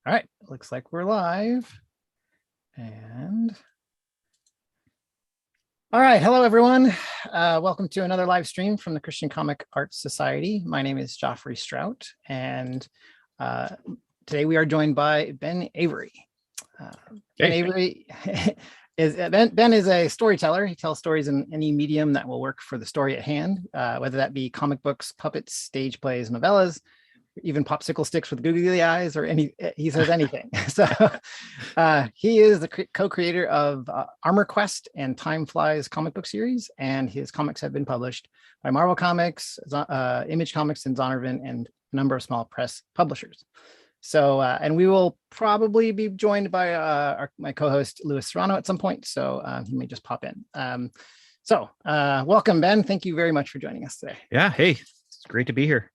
All right, looks like we're live. And all right, hello everyone. Welcome to another live stream from the Christian Comic Arts Society. My name is Joffrey Strout, and today we are joined by Ben Avery. Ben Avery Ben is a storyteller. He tells stories in any medium that will work for the story at hand, whether that be comic books, puppets, stage plays, novellas, even popsicle sticks with googly eyes, or he says anything. So he is the co-creator of Armorquest and Time Flies comic book series, and his comics have been published by Marvel Comics, Image Comics, and Zondervan, and a number of small press publishers. So, and we will probably be joined by my co-host Louis Serrano at some point, so he may just pop in. Welcome, Ben. Thank you very much for joining us today. Yeah, hey, it's great to be here.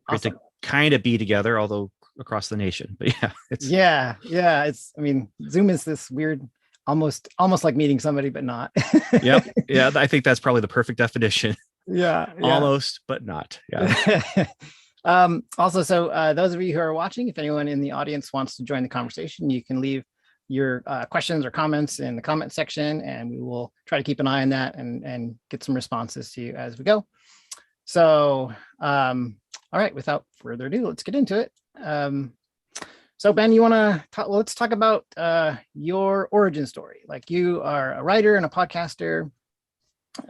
Great to kind of be together, although across the nation. But yeah, it's Zoom is this weird, almost like meeting somebody, but not. Yep. Yeah, I think that's probably the perfect definition. Yeah. Almost, but not. Yeah. Those of you who are watching, if anyone in the audience wants to join the conversation, you can leave your questions or comments in the comment section, and we will try to keep an eye on that and get some responses to you as we go. So, all right, without further ado, let's get into it. So Ben, you want to let's talk about your origin story. Like, you are a writer and a podcaster.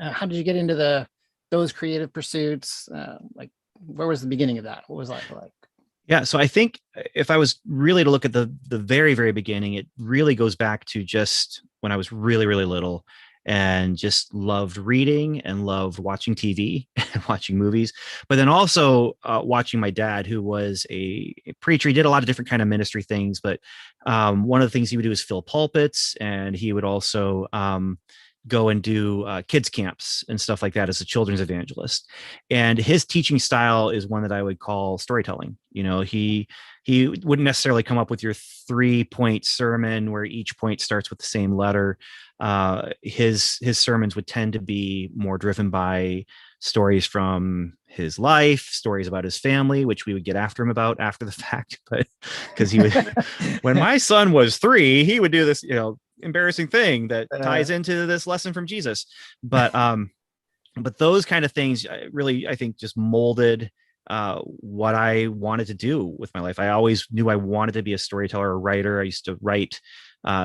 How did you get into those creative pursuits? Where was the beginning of that? What was that like? Yeah, so I think if I was really to look at the very, very beginning, it really goes back to just when I was really, really little, and just loved reading and loved watching TV and watching movies, but then also watching my dad, who was a preacher. He did a lot of different kind of ministry things, but one of the things he would do is fill pulpits, and he would also go and do kids camps and stuff like that as a children's evangelist. And his teaching style is one that I would call storytelling. You know, he wouldn't necessarily come up with your 3-point sermon where each point starts with the same letter. His sermons would tend to be more driven by stories from his life, stories about his family, which we would get after him about after the fact. But because he would, when my son was 3, he would do this, embarrassing thing that ties into this lesson from Jesus. But those kind of things really, I think, just molded what I wanted to do with my life. I always knew I wanted to be a storyteller, a writer. I used to write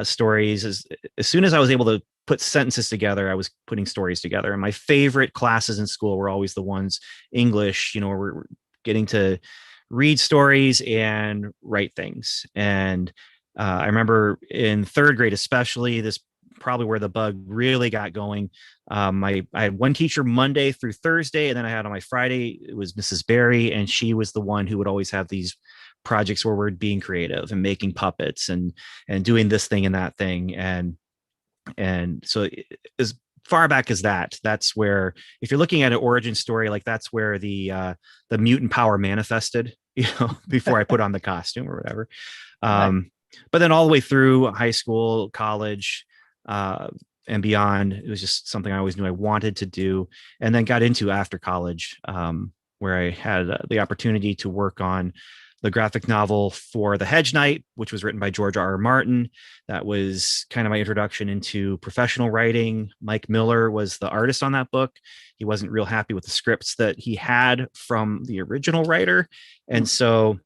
stories. As soon as I was able to put sentences together, I was putting stories together. And my favorite classes in school were always the ones, English, where we're getting to read stories and write things. And I remember in 3rd grade, especially, this probably where the bug really got going. I had one teacher Monday through Thursday, and then I had on my Friday, it was Mrs. Barry, and she was the one who would always have these projects where we're being creative and making puppets and doing this thing and that thing. And so as far back as that's where, if you're looking at an origin story, like, that's where the mutant power manifested, before I put on the costume or whatever. But then all the way through high school, college, and beyond, it was just something I always knew I wanted to do, and then got into after college, where I had the opportunity to work on the graphic novel for The Hedge Knight, which was written by George R.R. Martin. That was kind of my introduction into professional writing. Mike Miller was the artist on that book. He wasn't real happy with the scripts that he had from the original writer, and so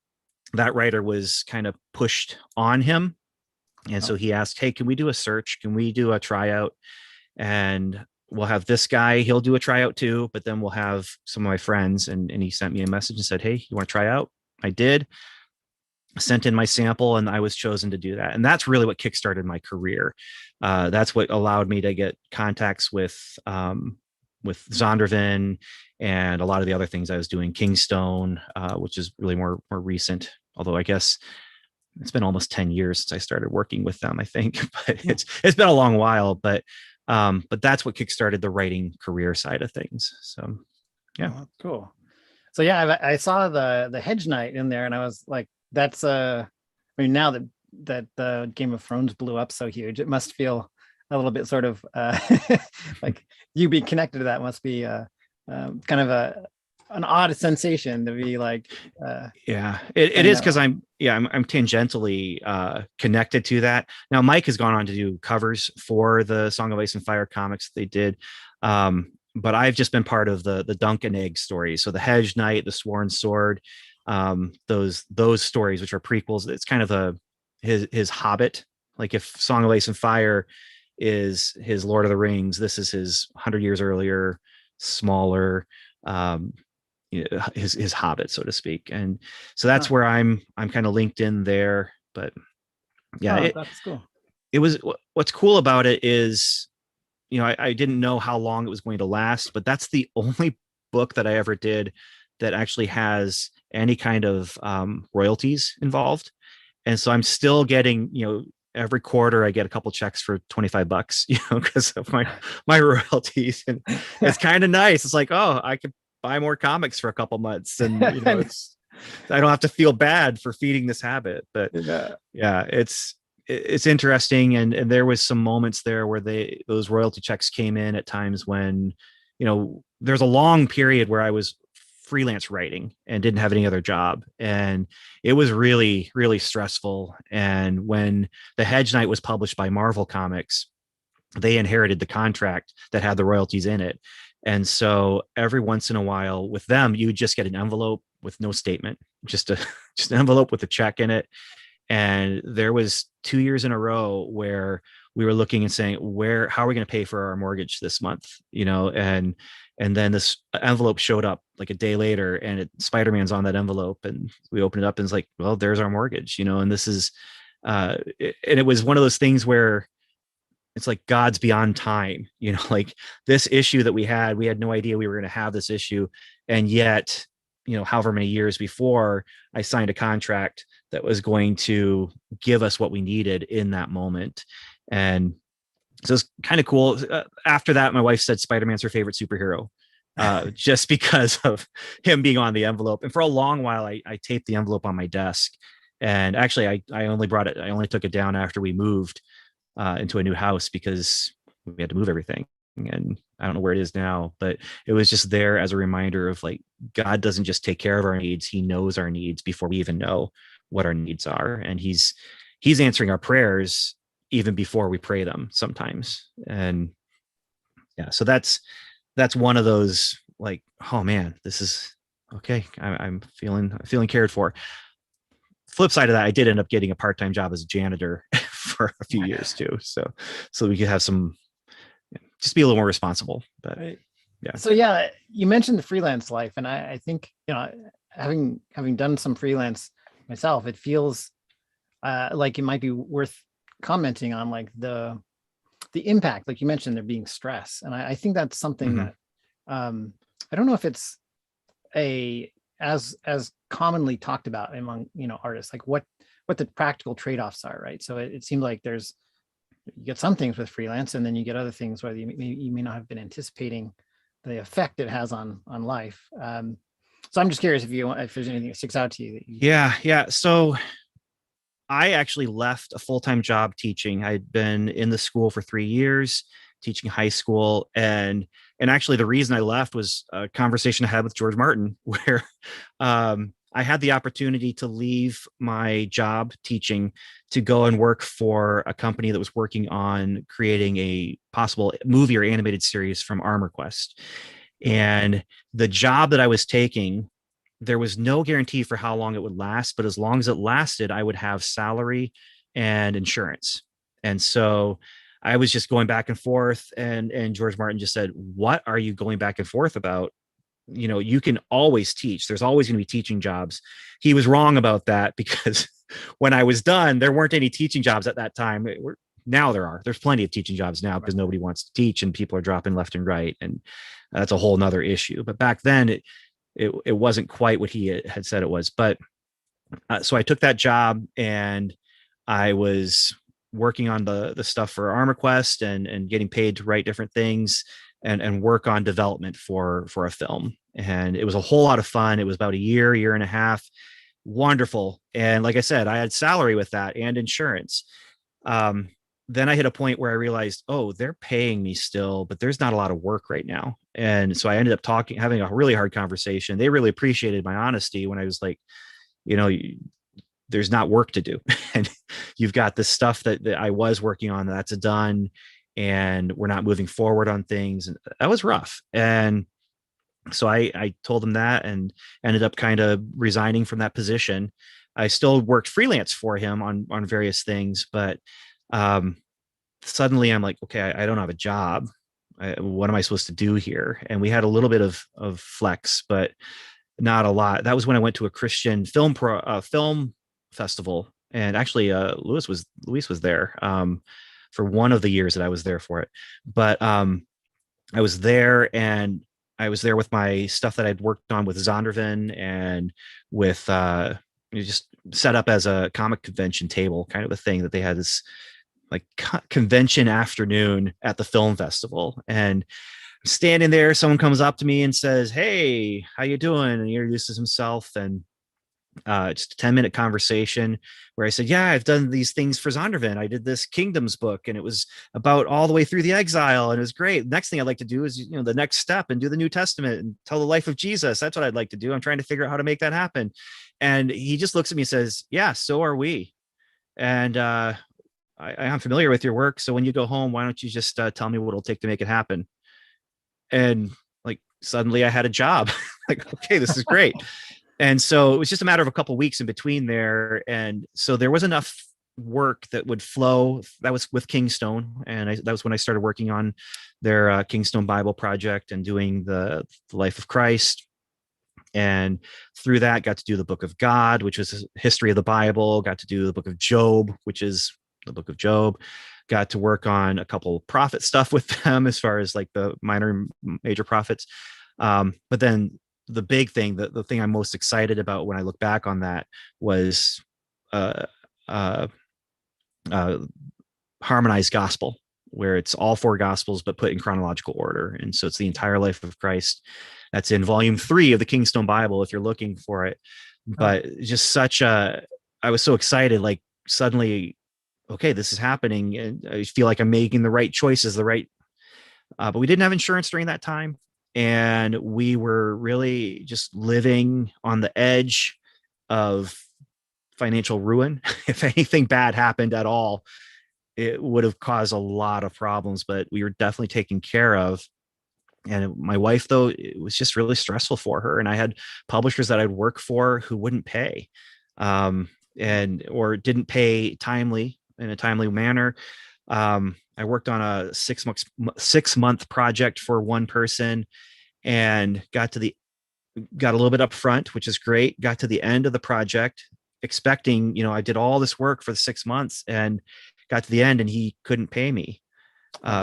that writer was kind of pushed on him. And so he asked, hey, can we do a search? Can we do a tryout? And we'll have this guy, he'll do a tryout too, but then we'll have some of my friends. And he sent me a message and said, hey, you want to try out? I did. Sent in my sample, and I was chosen to do that. And that's really what kickstarted my career. That's what allowed me to get contacts with Zondervan and a lot of the other things I was doing, Kingstone, which is really more recent. Although I guess it's been almost 10 years since I started working with them, I think, but it's been a long while, but that's what kickstarted the writing career side of things. So, yeah. Oh, cool. So yeah, I saw the Hedge Knight in there, and I was like, that's now that the Game of Thrones blew up so huge, it must feel a little bit sort of like you being connected to that must be kind of an odd sensation to be like, Yeah, it is because I'm tangentially connected to that. Now Mike has gone on to do covers for the Song of Ice and Fire comics they did. But I've just been part of the Dunk and Egg stories. So the Hedge Knight, the Sworn Sword, those stories, which are prequels. It's kind of his Hobbit. Like if Song of Ice and Fire is his Lord of the Rings, this is his 100 years earlier, smaller, um, his Hobbit, so to speak. And so that's where I'm kind of linked in there. But yeah, that's cool. It was, what's cool about it is, I didn't know how long it was going to last, but that's the only book that I ever did that actually has any kind of royalties involved. And so I'm still getting, every quarter I get a couple checks for $25, because of my royalties. And it's kind of nice. It's like, oh, I could buy more comics for a couple months, and I don't have to feel bad for feeding this habit. But yeah, it's interesting. And there was some moments there where those royalty checks came in at times when, there's a long period where I was freelance writing and didn't have any other job. And it was really, really stressful. And when The Hedge Knight was published by Marvel Comics, they inherited the contract that had the royalties in it. And so every once in a while with them, you would just get an envelope with no statement, just an envelope with a check in it. And there was 2 years in a row where we were looking and saying, how are we going to pay for our mortgage this month? And then this envelope showed up like a day later, and Spider-Man's on that envelope, and we opened it up and it's like, well, there's our mortgage, and this is, and it was one of those things where it's like God's beyond time, like this issue that we had no idea we were going to have this issue. And yet, however many years before, I signed a contract that was going to give us what we needed in that moment. And so it's kind of cool. After that, my wife said Spider-Man's her favorite superhero, just because of him being on the envelope. And for a long while, I taped the envelope on my desk. And actually, I only took it down after we moved into a new house, because we had to move everything. And I don't know where it is now, but it was just there as a reminder of like, God doesn't just take care of our needs. He knows our needs before we even know what our needs are. And he's answering our prayers even before we pray them sometimes. And yeah, so that's one of those like, oh man, this is okay. I'm feeling cared for. Flip side of that, I did end up getting a part-time job as a janitor for a few years too. So we could have some, just be a little more responsible. But yeah. So yeah, you mentioned the freelance life, and I think, having done some freelance myself, it feels like it might be worth commenting on, like the impact, like you mentioned, there being stress. And I think that's something that I don't know if it's as commonly talked about among, artists, like what the practical trade-offs are, right? So it seems like you get some things with freelance, and then you get other things where you may not have been anticipating the effect it has on life. So I'm just curious if there's anything that sticks out to you that Yeah. So I actually left a full-time job teaching. I'd been in the school for 3 years, teaching high school. And actually the reason I left was a conversation I had with George Martin, where I had the opportunity to leave my job teaching to go and work for a company that was working on creating a possible movie or animated series from Armorquest. And the job that I was taking, there was no guarantee for how long it would last, but as long as it lasted, I would have salary and insurance. And so I was just going back and forth, and George Martin just said, "What are you going back and forth about? You can always teach. There's always going to be teaching jobs." He was wrong about that, because when I was done, there weren't any teaching jobs at that time. Now there's plenty of teaching jobs now, because nobody wants to teach and people are dropping left and right. And that's a whole nother issue. But back then it wasn't quite what he had said it was. But so I took that job, and I was working on the stuff for Armorquest and getting paid to write different things and work on development for a film. And it was a whole lot of fun. It was about a year and a half. Wonderful. And like I said, I had salary with that and insurance. then I hit a point where I realized, oh, they're paying me still, but there's not a lot of work right now. And so I ended up having a really hard conversation. They really appreciated my honesty when I was like, you know, there's not work to do. And you've got this stuff that I was working on that's done, and we're not moving forward on things. And that was rough. And so I told them that and ended up kind of resigning from that position. I still worked freelance for him on various things, but suddenly I'm like, okay, I don't have a job. What am I supposed to do here? And we had a little bit of flex, but not a lot. That was when I went to a Christian film festival, and actually, Luis was there for one of the years that I was there for it. But I was there, and I was there with my stuff that I'd worked on with Zondervan and with just set up as a comic convention table, kind of a thing that they had this like convention afternoon at the film festival. And standing there, someone comes up to me and says, "Hey, how you doing?" And he introduces himself, and just a 10-minute conversation where I said, "Yeah, I've done these things for Zondervan. I did this Kingdoms book, and it was about all the way through the exile, and it was great. Next thing I'd like to do is, the next step and do the New Testament and tell the life of Jesus. That's what I'd like to do. I'm trying to figure out how to make that happen." And he just looks at me and says, "Yeah, so are we. And I'm familiar with your work. So when you go home, why don't you just tell me what it'll take to make it happen?" And like suddenly I had a job. Like, okay, this is great. And so it was just a matter of a couple of weeks in between there. And so there was enough work that would flow. That was with Kingstone. And that was when I started working on their Kingstone Bible project and doing the life of Christ. And through that, got to do the book of God, which was history of the Bible, got to do the book of Job, which is the book of Job, got to work on a couple prophet stuff with them as far as like the minor and major prophets. But then the big thing, the thing I'm most excited about when I look back on that was harmonized gospel, where it's all four gospels, but put in chronological order. And so it's the entire life of Christ. That's in volume 3 of the Kingstone Bible, if you're looking for it. But just I was so excited, like suddenly, okay, this is happening. And I feel like I'm making the right choices, but we didn't have insurance during that time. And we were really just living on the edge of financial ruin. If anything bad happened at all, it would have caused a lot of problems, but we were definitely taken care of. And my wife, though, it was just really stressful for her. And I had publishers that I'd work for who wouldn't pay, or didn't pay in a timely manner. I worked on a 6-month project for one person and got a little bit up front, which is great. Got to the end of the project expecting, I did all this work for the 6 months, and got to the end and he couldn't pay me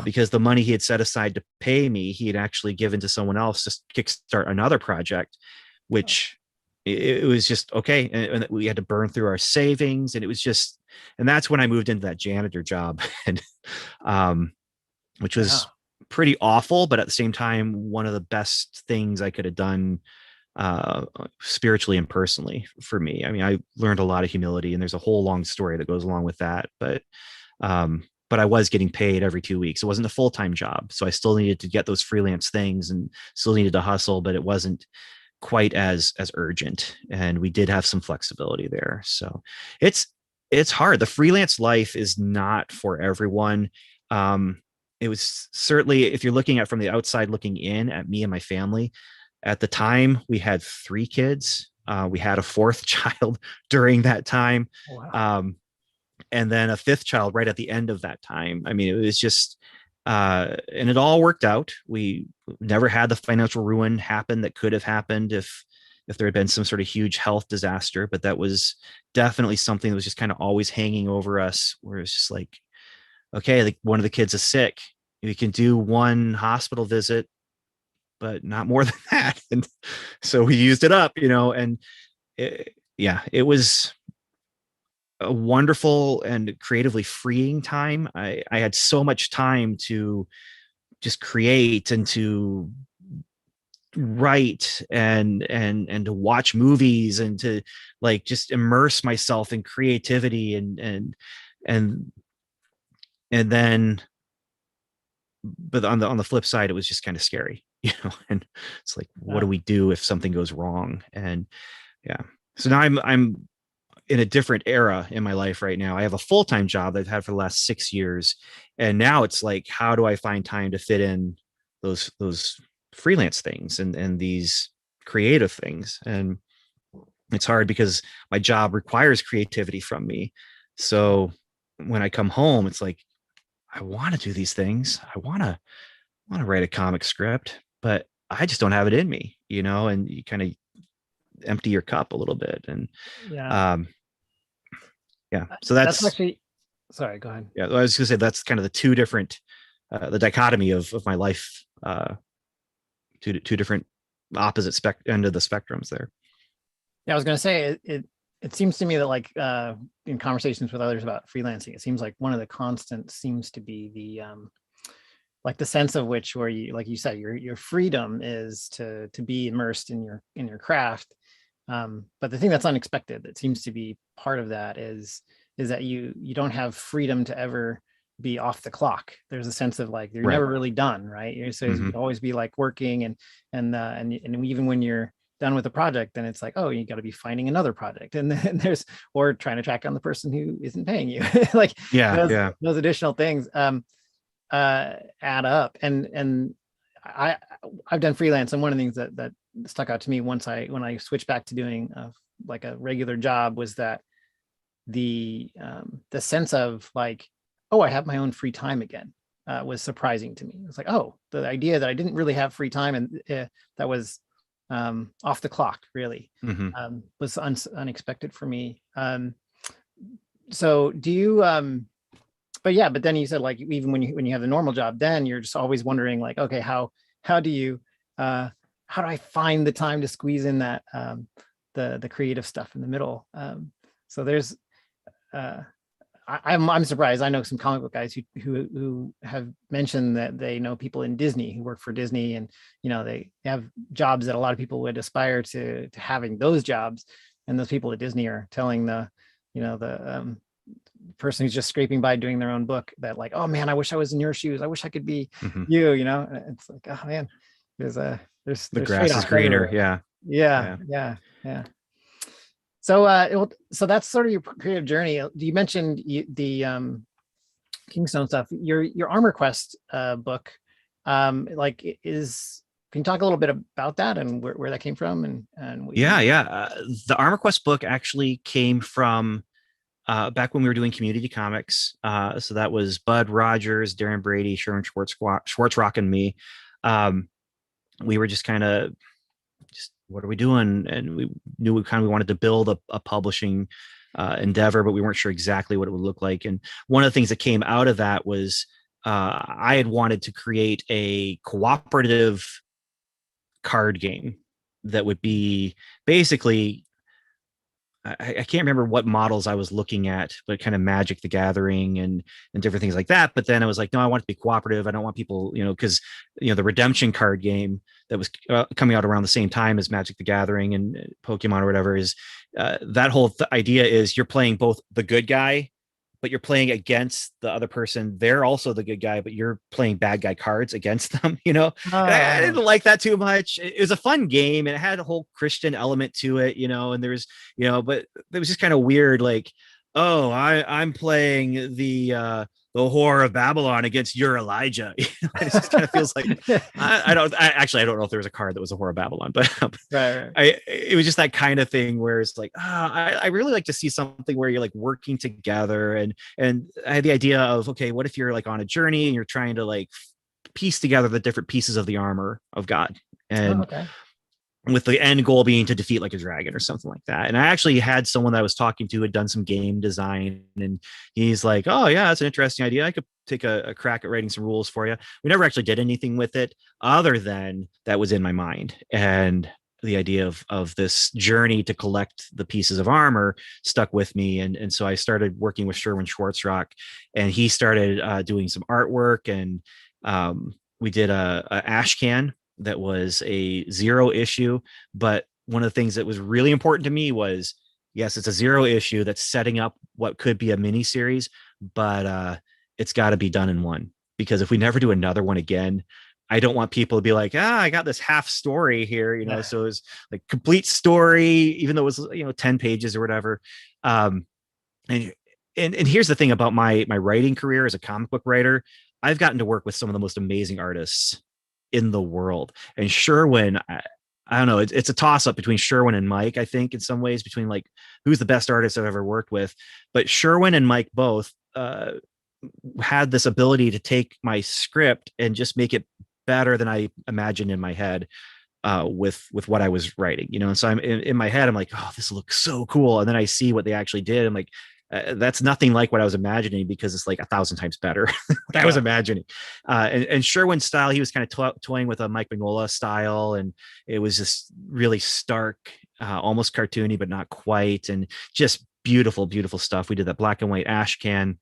because the money he had set aside to pay me, he had actually given to someone else to kickstart another project, which it was just okay. And we had to burn through our savings, and it was just, and that's when I moved into that janitor job, and which was pretty awful, but at the same time, one of the best things I could have done spiritually and personally for me. I mean, I learned a lot of humility, and there's a whole long story that goes along with that. But I was getting paid every 2 weeks. It wasn't a full-time job, so I still needed to get those freelance things and still needed to hustle, but it wasn't quite as urgent, and we did have some flexibility there. So it's hard. The freelance life is not for everyone. It was certainly, if you're looking at from the outside looking in at me and my family, at the time we had 3 kids. We had a 4th child during that time. Wow. And then a 5th child right at the end of that time. I mean, it was just, and it all worked out. We never had the financial ruin happen that could have happened if there had been some sort of huge health disaster. But that was definitely something that was just kind of always hanging over us, where it's just like, okay, like one of the kids is sick. We can do one hospital visit, but not more than that. And so we used it up, and it was a wonderful and creatively freeing time. I had so much time to just create and to write and to watch movies and to like just immerse myself in creativity and And then, but on the flip side, it was just kind of scary, and it's like, what do we do if something goes wrong? And yeah, so now I'm in a different era in my life right now. I have a full-time job that I've had for the last 6 years. And now it's like, how do I find time to fit in those freelance things and these creative things? And it's hard because my job requires creativity from me. So when I come home, it's like, I want to do these things. I want to write a comic script, but I just don't have it in me, and you kind of empty your cup a little bit. And Yeah. um, yeah, so That's that's, actually, sorry, go ahead. yeah, I was gonna say that's kind of the two different, the dichotomy of my life, two different opposite end of the spectrums there. Yeah, I was going to say it seems to me that like in conversations with others about freelancing, it seems like one of the constants seems to be the like the sense of which where you, like you said, your freedom is to be immersed in your craft. But the thing that's unexpected that seems to be part of that is that you don't have freedom to ever be off the clock. There's a sense of like you're Right. never really done, right? So you always be like working and even when you're done with a project, then it's like, oh, you got to be finding another project, and then there's or trying to track down the person who isn't paying you. Like those additional things add up. And I've done freelance, and one of the things that stuck out to me when I switched back to doing like a regular job was that the sense of like, oh, I have my own free time again was surprising to me. It's like, oh, the idea that I didn't really have free time and that was off the clock really was unexpected for me. So do you but then you said like even when you have the normal job, then you're just always wondering like, okay, how do I find the time to squeeze in that the creative stuff in the middle? So there's I'm surprised. I know some comic book guys who have mentioned that they know people in Disney who work for Disney, and they have jobs that a lot of people would aspire to having those jobs, and those people at Disney are telling the person who's just scraping by doing their own book that like, oh man, I wish I was in your shoes. I wish I could be you. It's like, oh man, there's the grass is greener. Everywhere. Yeah. So that's sort of your creative journey. You mentioned the Kingstone stuff. Your Armorquest book, like can you talk a little bit about that and where that came from? The Armorquest book actually came from back when we were doing community comics. So that was Bud Rogers, Darren Brady, Sherman Schwartzrock, and me. We were just kind of what are we doing? And we knew we wanted to build a publishing endeavor, but we weren't sure exactly what it would look like. And one of the things that came out of that was I had wanted to create a cooperative card game that would be basically, I can't remember what models I was looking at, but kind of Magic the Gathering and different things like that. But then I was like, no, I want it to be cooperative. I don't want people, because the redemption card game that was coming out around the same time as Magic the Gathering and Pokemon or whatever is that whole idea is you're playing both the good guy, but you're playing against the other person. They're also the good guy, but you're playing bad guy cards against them, I didn't like that too much. It was a fun game and it had a whole Christian element to it, and there was, but it was just kind of weird. Like, oh, I'm playing the Whore of Babylon against your Elijah. It just kind of feels like I don't know if there was a card that was a Whore of Babylon, but right. It was just that kind of thing where it's like, I really like to see something where you're like working together. And I had the idea of, okay, what if you're like on a journey and you're trying to like piece together the different pieces of the armor of God, and with the end goal being to defeat like a dragon or something like that. And I actually had someone that I was talking to had done some game design, and he's like, oh yeah, that's an interesting idea. I could take a crack at writing some rules for you. We never actually did anything with it other than that was in my mind. And the idea of this journey to collect the pieces of armor stuck with me. And so I started working with Sherman Schwartzrock, and he started doing some artwork, and we did a ash can that was a 0 issue. But one of the things that was really important to me was, yes, it's a 0 issue that's setting up what could be a mini series, but it's got to be done in one, because if we never do another one again, I don't want people to be like, I got this half story here, so it's like complete story, even though it was, 10 pages or whatever. Um, and, and here's the thing about my writing career as a comic book writer. I've gotten to work with some of the most amazing artists in the world. And Sherwin, I don't know, it's a toss up between Sherwin and Mike, I think, in some ways, between like who's the best artist I've ever worked with. But Sherwin and Mike both had this ability to take my script and just make it better than I imagined in my head, with what I was writing, and so I'm in my head, I'm like, oh, this looks so cool. And then I see what they actually did. I'm like, that's nothing like what I was imagining, because it's like 1,000 times better what I was imagining. And Sherwin's style, he was kind of toying with a Mike Mignola style, and it was just really stark, almost cartoony, but not quite, and just beautiful, beautiful stuff. We did that black and white ash can,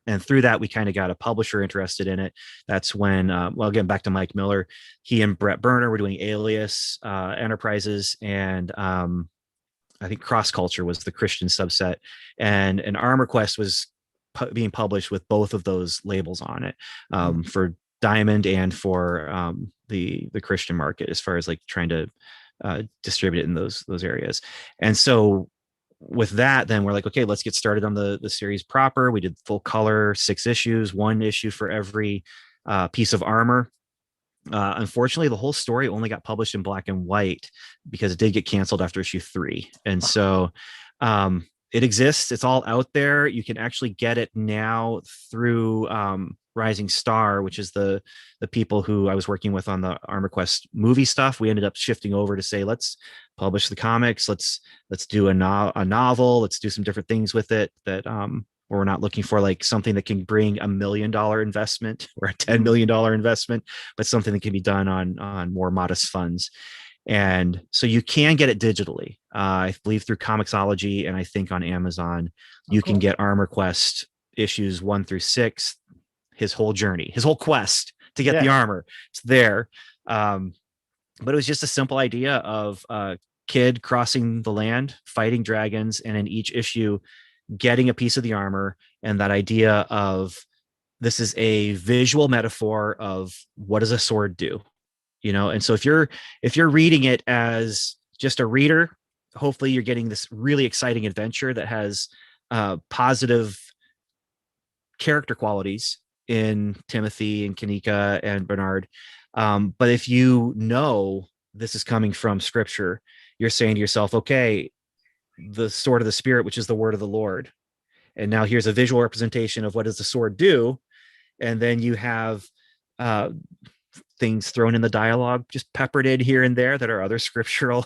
and through that we kind of got a publisher interested in it. That's when, again, back to Mike Miller, he and Brett Berner were doing Alias Enterprises, and I think Cross Culture was the Christian subset, and Armorquest was being published with both of those labels on it, for Diamond and for the Christian market, as far as like trying to distribute it in those areas. And so with that, then we're like, okay, let's get started on the series proper. We did full color, 6 issues, 1 issue for every piece of armor. Unfortunately, the whole story only got published in black and white, because it did get canceled after issue 3. And so it exists. It's all out there. You can actually get it now through Rising Star, which is the people who I was working with on the Armorquest movie stuff. We ended up shifting over to say, let's publish the comics. Let's do a novel. Let's do some different things with it that we're not looking for like something that can bring $1 million investment or a $10 million investment, but something that can be done on more modest funds. And so you can get it digitally, I believe through Comixology, and I think on Amazon you can get Armorquest issues 1 through 6, his whole journey, his whole quest to get the armor. It's there. But it was just a simple idea of a kid crossing the land, fighting dragons, and in each issue getting a piece of the armor. And that idea of, this is a visual metaphor of, what does a sword do? And so if you're reading it as just a reader, hopefully you're getting this really exciting adventure that has positive character qualities in Timothy and Kanika and Bernard. But if you know this is coming from scripture, you're saying to yourself, okay, the sword of the Spirit, which is the word of the Lord. And now here's a visual representation of what does the sword do. And then you have things thrown in the dialogue, just peppered in here and there, that are other scriptural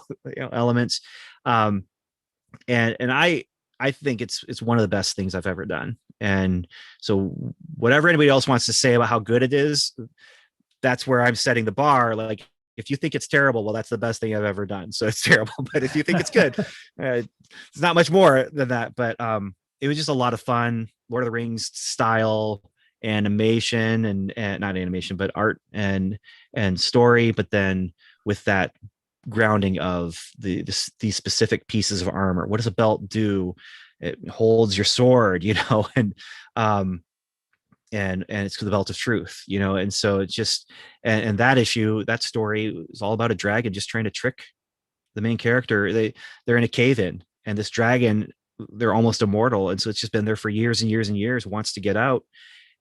elements. And I think it's one of the best things I've ever done. And so whatever anybody else wants to say about how good it is, that's where I'm setting the bar. Like, if you think it's terrible, well, that's the best thing I've ever done. So it's terrible. But if you think it's good, it's not much more than that. But it was just a lot of fun. Lord of the Rings style animation, and not animation, but art and story. But then with that grounding of these specific pieces of armor. What does a belt do? It holds your sword, and it's the belt of truth, and so it's just, and that issue, that story is all about a dragon just trying to trick the main character. They're in a cave-in, and this dragon, they're almost immortal, and so it's just been there for years and years and years, wants to get out,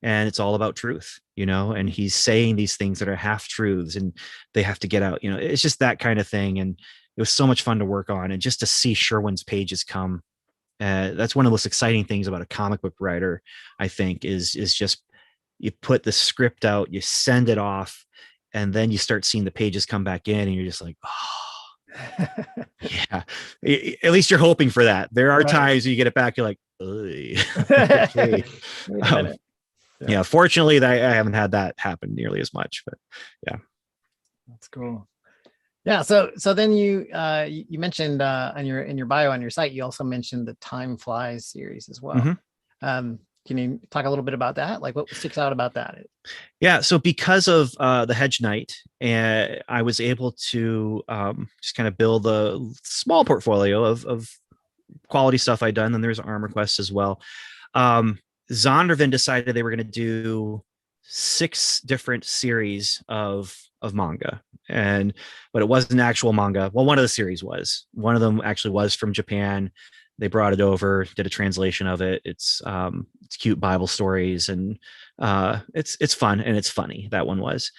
and it's all about truth, and he's saying these things that are half truths, and they have to get out. It's just that kind of thing, and it was so much fun to work on, and just to see Sherwin's pages come. That's one of the most exciting things about a comic book writer, I think, is just, you put the script out, you send it off, and then you start seeing the pages come back in, and you're just like, oh, yeah. At least you're hoping for that. There are times you get it back, you're like, okay. Yeah. Fortunately, I haven't had that happen nearly as much, but yeah. That's cool. Yeah. So then you mentioned in your bio on your site, you also mentioned the Time Flies series as well. Mm-hmm. Can you talk a little bit about that? Like, what sticks out about that? Yeah. So because of the Hedge Knight, and I was able to just kind of build a small portfolio of quality stuff I'd done. And there's Armorquest as well. Zondervan decided they were going to do 6 different series of manga, but it wasn't actual manga. Well, one of the series was. One of them actually was from Japan. They brought it over, did a translation of it. It's cute Bible stories, and it's fun and it's funny. That one was,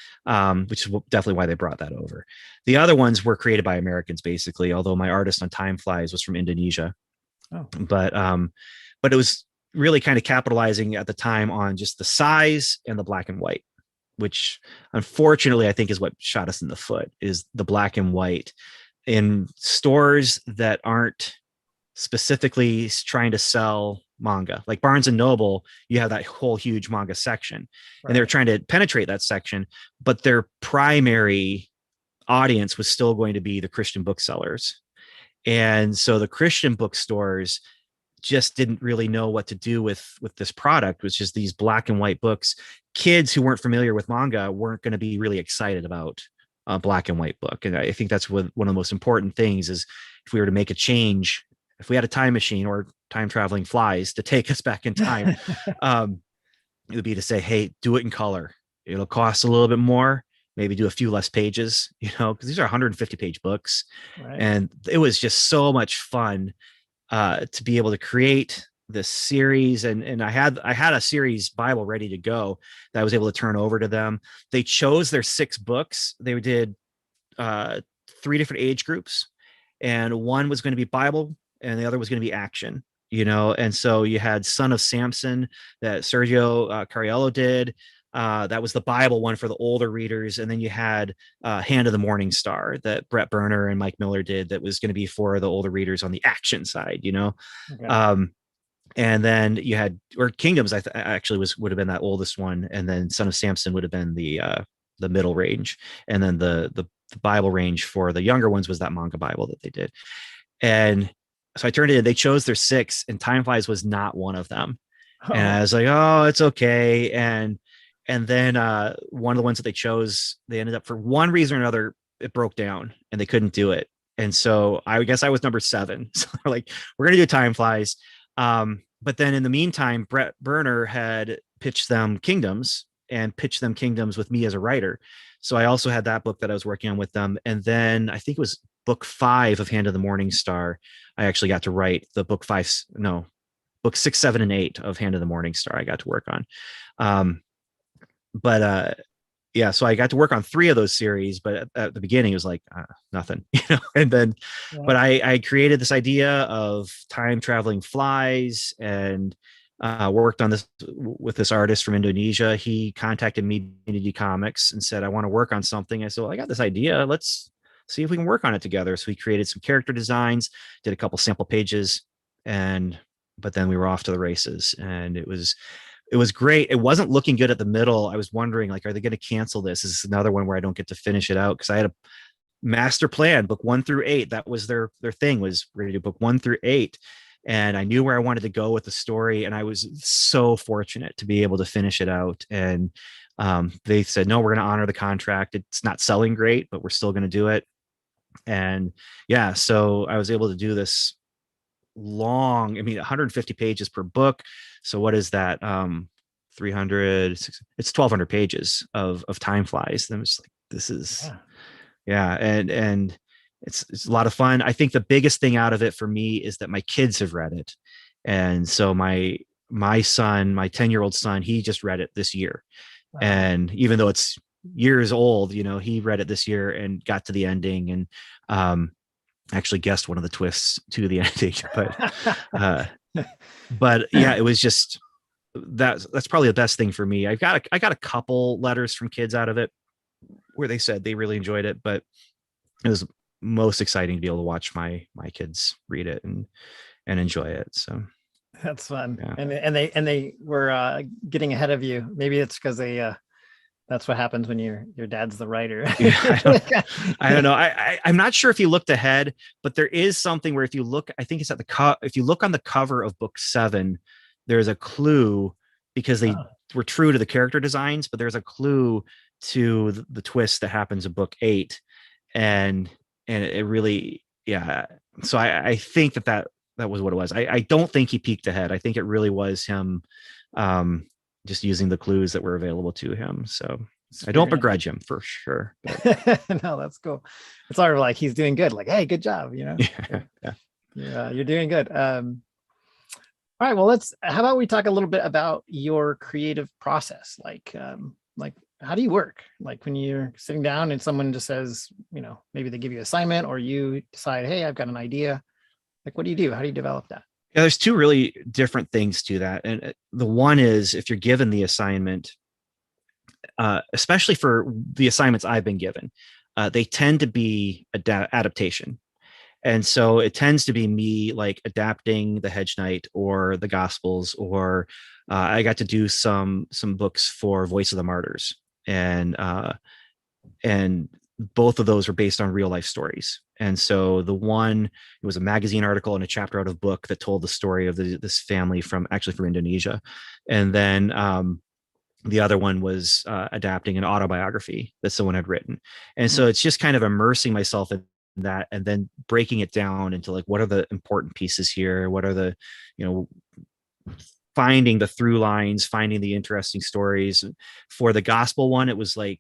which is definitely why they brought that over. The other ones were created by Americans, basically. Although my artist on Time Flies was from Indonesia, Oh, but it was really kind of capitalizing at the time on just the size and the black and white, which unfortunately I think is what shot us in the foot, is the black and white in stores that aren't specifically trying to sell manga. Like Barnes and Noble, you have that whole huge manga section, and they were right. trying to penetrate that section, but their primary audience was still going to be the Christian booksellers. And so the Christian bookstores just didn't really know what to do with this product, which is these black and white books. Kids who weren't familiar with manga weren't going to be really excited about a black and white book. And I think that's one of the most important things is, if we were to make a change, if we had a time machine or time traveling flies to take us back in time, it would be to say, hey, do it in color. It'll cost a little bit more, maybe do a few less pages, because these are 150-page books. Right. And it was just so much fun to be able to create this series. And I had a series Bible ready to go that I was able to turn over to them. They chose their 6 books. They did 3 different age groups, and one was going to be Bible and the other was going to be action. And so you had Son of Samson that Sergio Cariello did. That was the Bible one for the older readers. And then you had Hand of the Morning Star that Brett Berner and Mike Miller did, that was going to be for the older readers on the action side, Okay. And then you had, or Kingdoms, actually would have been that oldest one. And then Son of Samson would have been the middle range. And then the Bible range for the younger ones was that manga Bible that they did. And so I turned it in, they chose their 6, and Time Flies was not one of them. And I Oh, was like, oh, it's okay. And then one of the ones that they chose, they ended up, for one reason or another, it broke down and they couldn't do it. And so I guess I was number 7. So they're like, we're going to do Time Flies. But then in the meantime, Brett Berner had pitched them Kingdoms with me as a writer. So I also had that book that I was working on with them. And then I think it was book 5 of Hand of the Morning Star. I actually got to write the book 6, 7, and 8 of Hand of the Morning Star. I got to work on. But yeah, so I got to work on 3 of those series, but at the beginning it was like nothing, and then, yeah. but I created this idea of time traveling flies, and worked on this with this artist from Indonesia. He contacted me, Unity Comics, and said, I want to work on something. I said, well, I got this idea. Let's see if we can work on it together. So we created some character designs, did a couple sample pages, but then we were off to the races, and it was great. It wasn't looking good at the middle. I was wondering, like, are they going to cancel this? This is another one where I don't get to finish it out, because I had a master plan, book 1 through 8. That was their thing, was we're going to do book 1 through 8. And I knew where I wanted to go with the story. And I was so fortunate to be able to finish it out. And they said, no, we're going to honor the contract. It's not selling great, but we're still going to do it. And yeah, so I was able to do this long, 150 pages per book. So what is that? 300, it's 1,200 pages of Time Flies. And I'm just like, this is, yeah. And it's a lot of fun. I think the biggest thing out of it for me is that my kids have read it. And so my son, my 10-year-old son, he just read it this year. Wow. And even though it's years old, he read it this year and got to the ending, and actually guessed one of the twists to the ending. But yeah, it was just, that's probably the best thing for me. I got a couple letters from kids out of it where they said they really enjoyed it, but it was most exciting to be able to watch my kids read it and enjoy it. So that's fun. Yeah. And they were getting ahead of you. Maybe it's because they that's what happens when your dad's the writer. Yeah, I don't know. I'm not sure if you looked ahead, but there is something where if you look, I think it's at if you look on the cover of book 7, there's a clue, because they were true to the character designs, but there's a clue to the twist that happens in book 8. And it really, yeah. So I think that was what it was. I don't think he peeked ahead. I think it really was him just using the clues that were available to him. So It's I don't very begrudge him for sure. no, that's cool. It's sort of like he's doing good. Like, hey, good job. Yeah, yeah. You're doing good. All right. Well, how about we talk a little bit about your creative process? Like how do you work? Like when you're sitting down and someone just says, maybe they give you an assignment or you decide, hey, I've got an idea. Like, what do you do? How do you develop that? Yeah, there's two really different things to that. And the one is if you're given the assignment, especially for the assignments I've been given, they tend to be adaptation. And so it tends to be me like adapting the Hedge Knight or the Gospels, or I got to do some books for Voice of the Martyrs, and both of those were based on real life stories. And so the one, it was a magazine article and a chapter out of book that told the story of this family from Indonesia, and then the other one was adapting an autobiography that someone had written. And so it's just kind of immersing myself in that and then breaking it down into like, what are the important pieces here? What are the, finding the through lines, finding the interesting stories. For the gospel one, it was like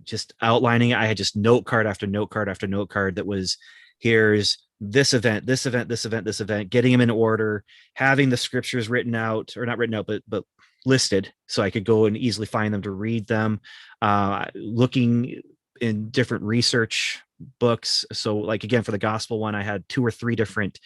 just outlining it. I had just note card after note card after note card that was, here's this event, this event, this event, this event, getting them in order, having the scriptures written out, or not written out, but listed so I could go and easily find them to read them, looking in different research books. So like, again, for the gospel one, I had 2 or 3 different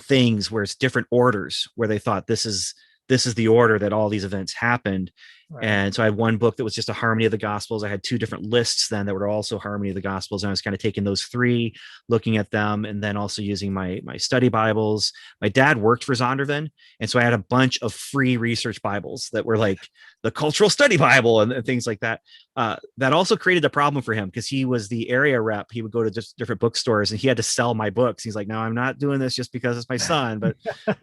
things where it's different orders where they thought this is the order that all these events happened. Right. And so I had one book that was just a harmony of the Gospels. I had 2 different lists then that were also harmony of the Gospels. And I was kind of taking those 3, looking at them, and then also using my study Bibles. My dad worked for Zondervan. And so I had a bunch of free research Bibles that were like the Cultural Study Bible and things like that. That also created a problem for him because he was the area rep. He would go to just different bookstores and he had to sell my books. He's like, no, I'm not doing this just because it's my son. But,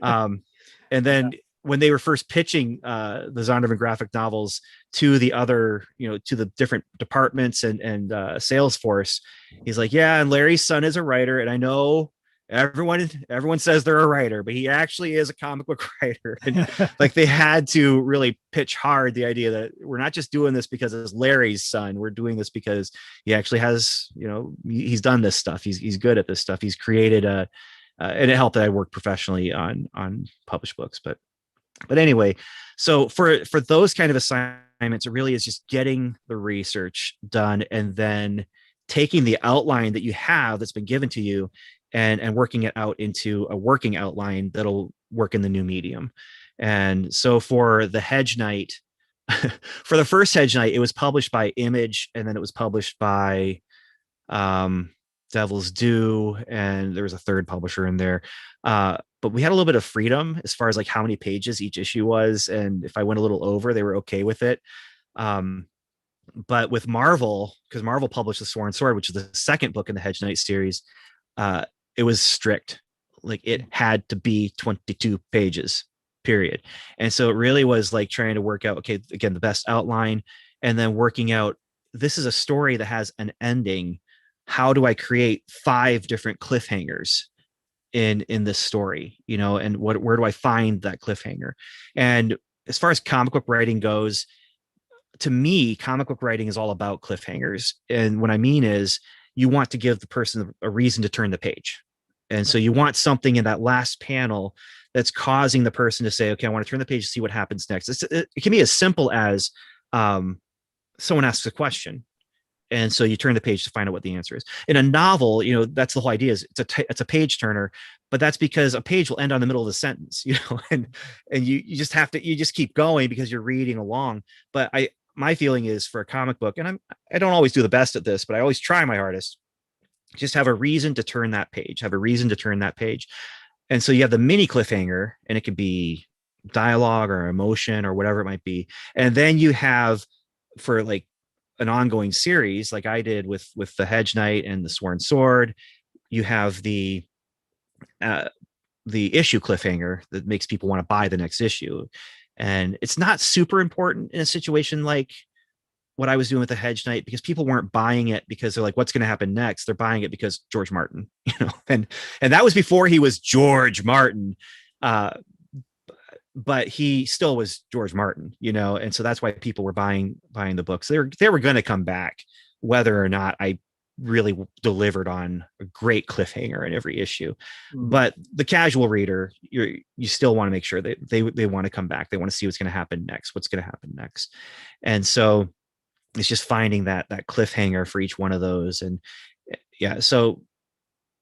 and then, when they were first pitching the Zondervan graphic novels to the other, to the different departments and sales force, he's like, yeah, and Larry's son is a writer. And I know everyone says they're a writer, but he actually is a comic book writer. And like, they had to really pitch hard the idea that we're not just doing this because it's Larry's son. We're doing this because he actually has, he's done this stuff. He's good at this stuff. He's created and it helped that I worked professionally on published books, but anyway, so for those kind of assignments, it really is just getting the research done and then taking the outline that you have that's been given to you and working it out into a working outline that'll work in the new medium. And so for the Hedge Knight, for the first Hedge Knight, it was published by Image, and then it was published by Devil's Due, and there was a third publisher in there. But we had a little bit of freedom as far as like how many pages each issue was. And if I went a little over, they were okay with it. But with Marvel, because Marvel published The Sworn Sword, which is the second book in the Hedge Knight series, it was strict. Like, it had to be 22 pages, period. And so it really was like trying to work out, okay, again, the best outline, and then working out, this is a story that has an ending. How do I create 5 different cliffhangers in this story, and where do I find that cliffhanger? And as far as comic book writing goes, to me, comic book writing is all about cliffhangers. And what I mean is, you want to give the person a reason to turn the page. And so you want something in that last panel that's causing the person to say, okay, I want to turn the page to see what happens next. It can be as simple as someone asks a question, and so you turn the page to find out what the answer is. In a novel, that's the whole idea, is it's a page turner, but that's because a page will end on the middle of the sentence, and you just keep going because you're reading along. But my feeling is, for a comic book, and I don't always do the best at this, but I always try my hardest, just have a reason to turn that page, And so you have the mini cliffhanger, and it could be dialogue or emotion or whatever it might be. And then you have, for like an ongoing series, like I did with the Hedge Knight and the Sworn Sword, you have the issue cliffhanger that makes people want to buy the next issue. And it's not super important in a situation like what I was doing with the Hedge Knight, because people weren't buying it because they're like, what's going to happen next? They're buying it because George Martin, and that was before he was George Martin. but he still was George Martin, and so that's why people were buying the books. They were going to come back, whether or not I really delivered on a great cliffhanger in every issue. But the casual reader, you still want to make sure that they want to come back. They want to see what's going to happen next. And so it's just finding that cliffhanger for each one of those. And yeah, so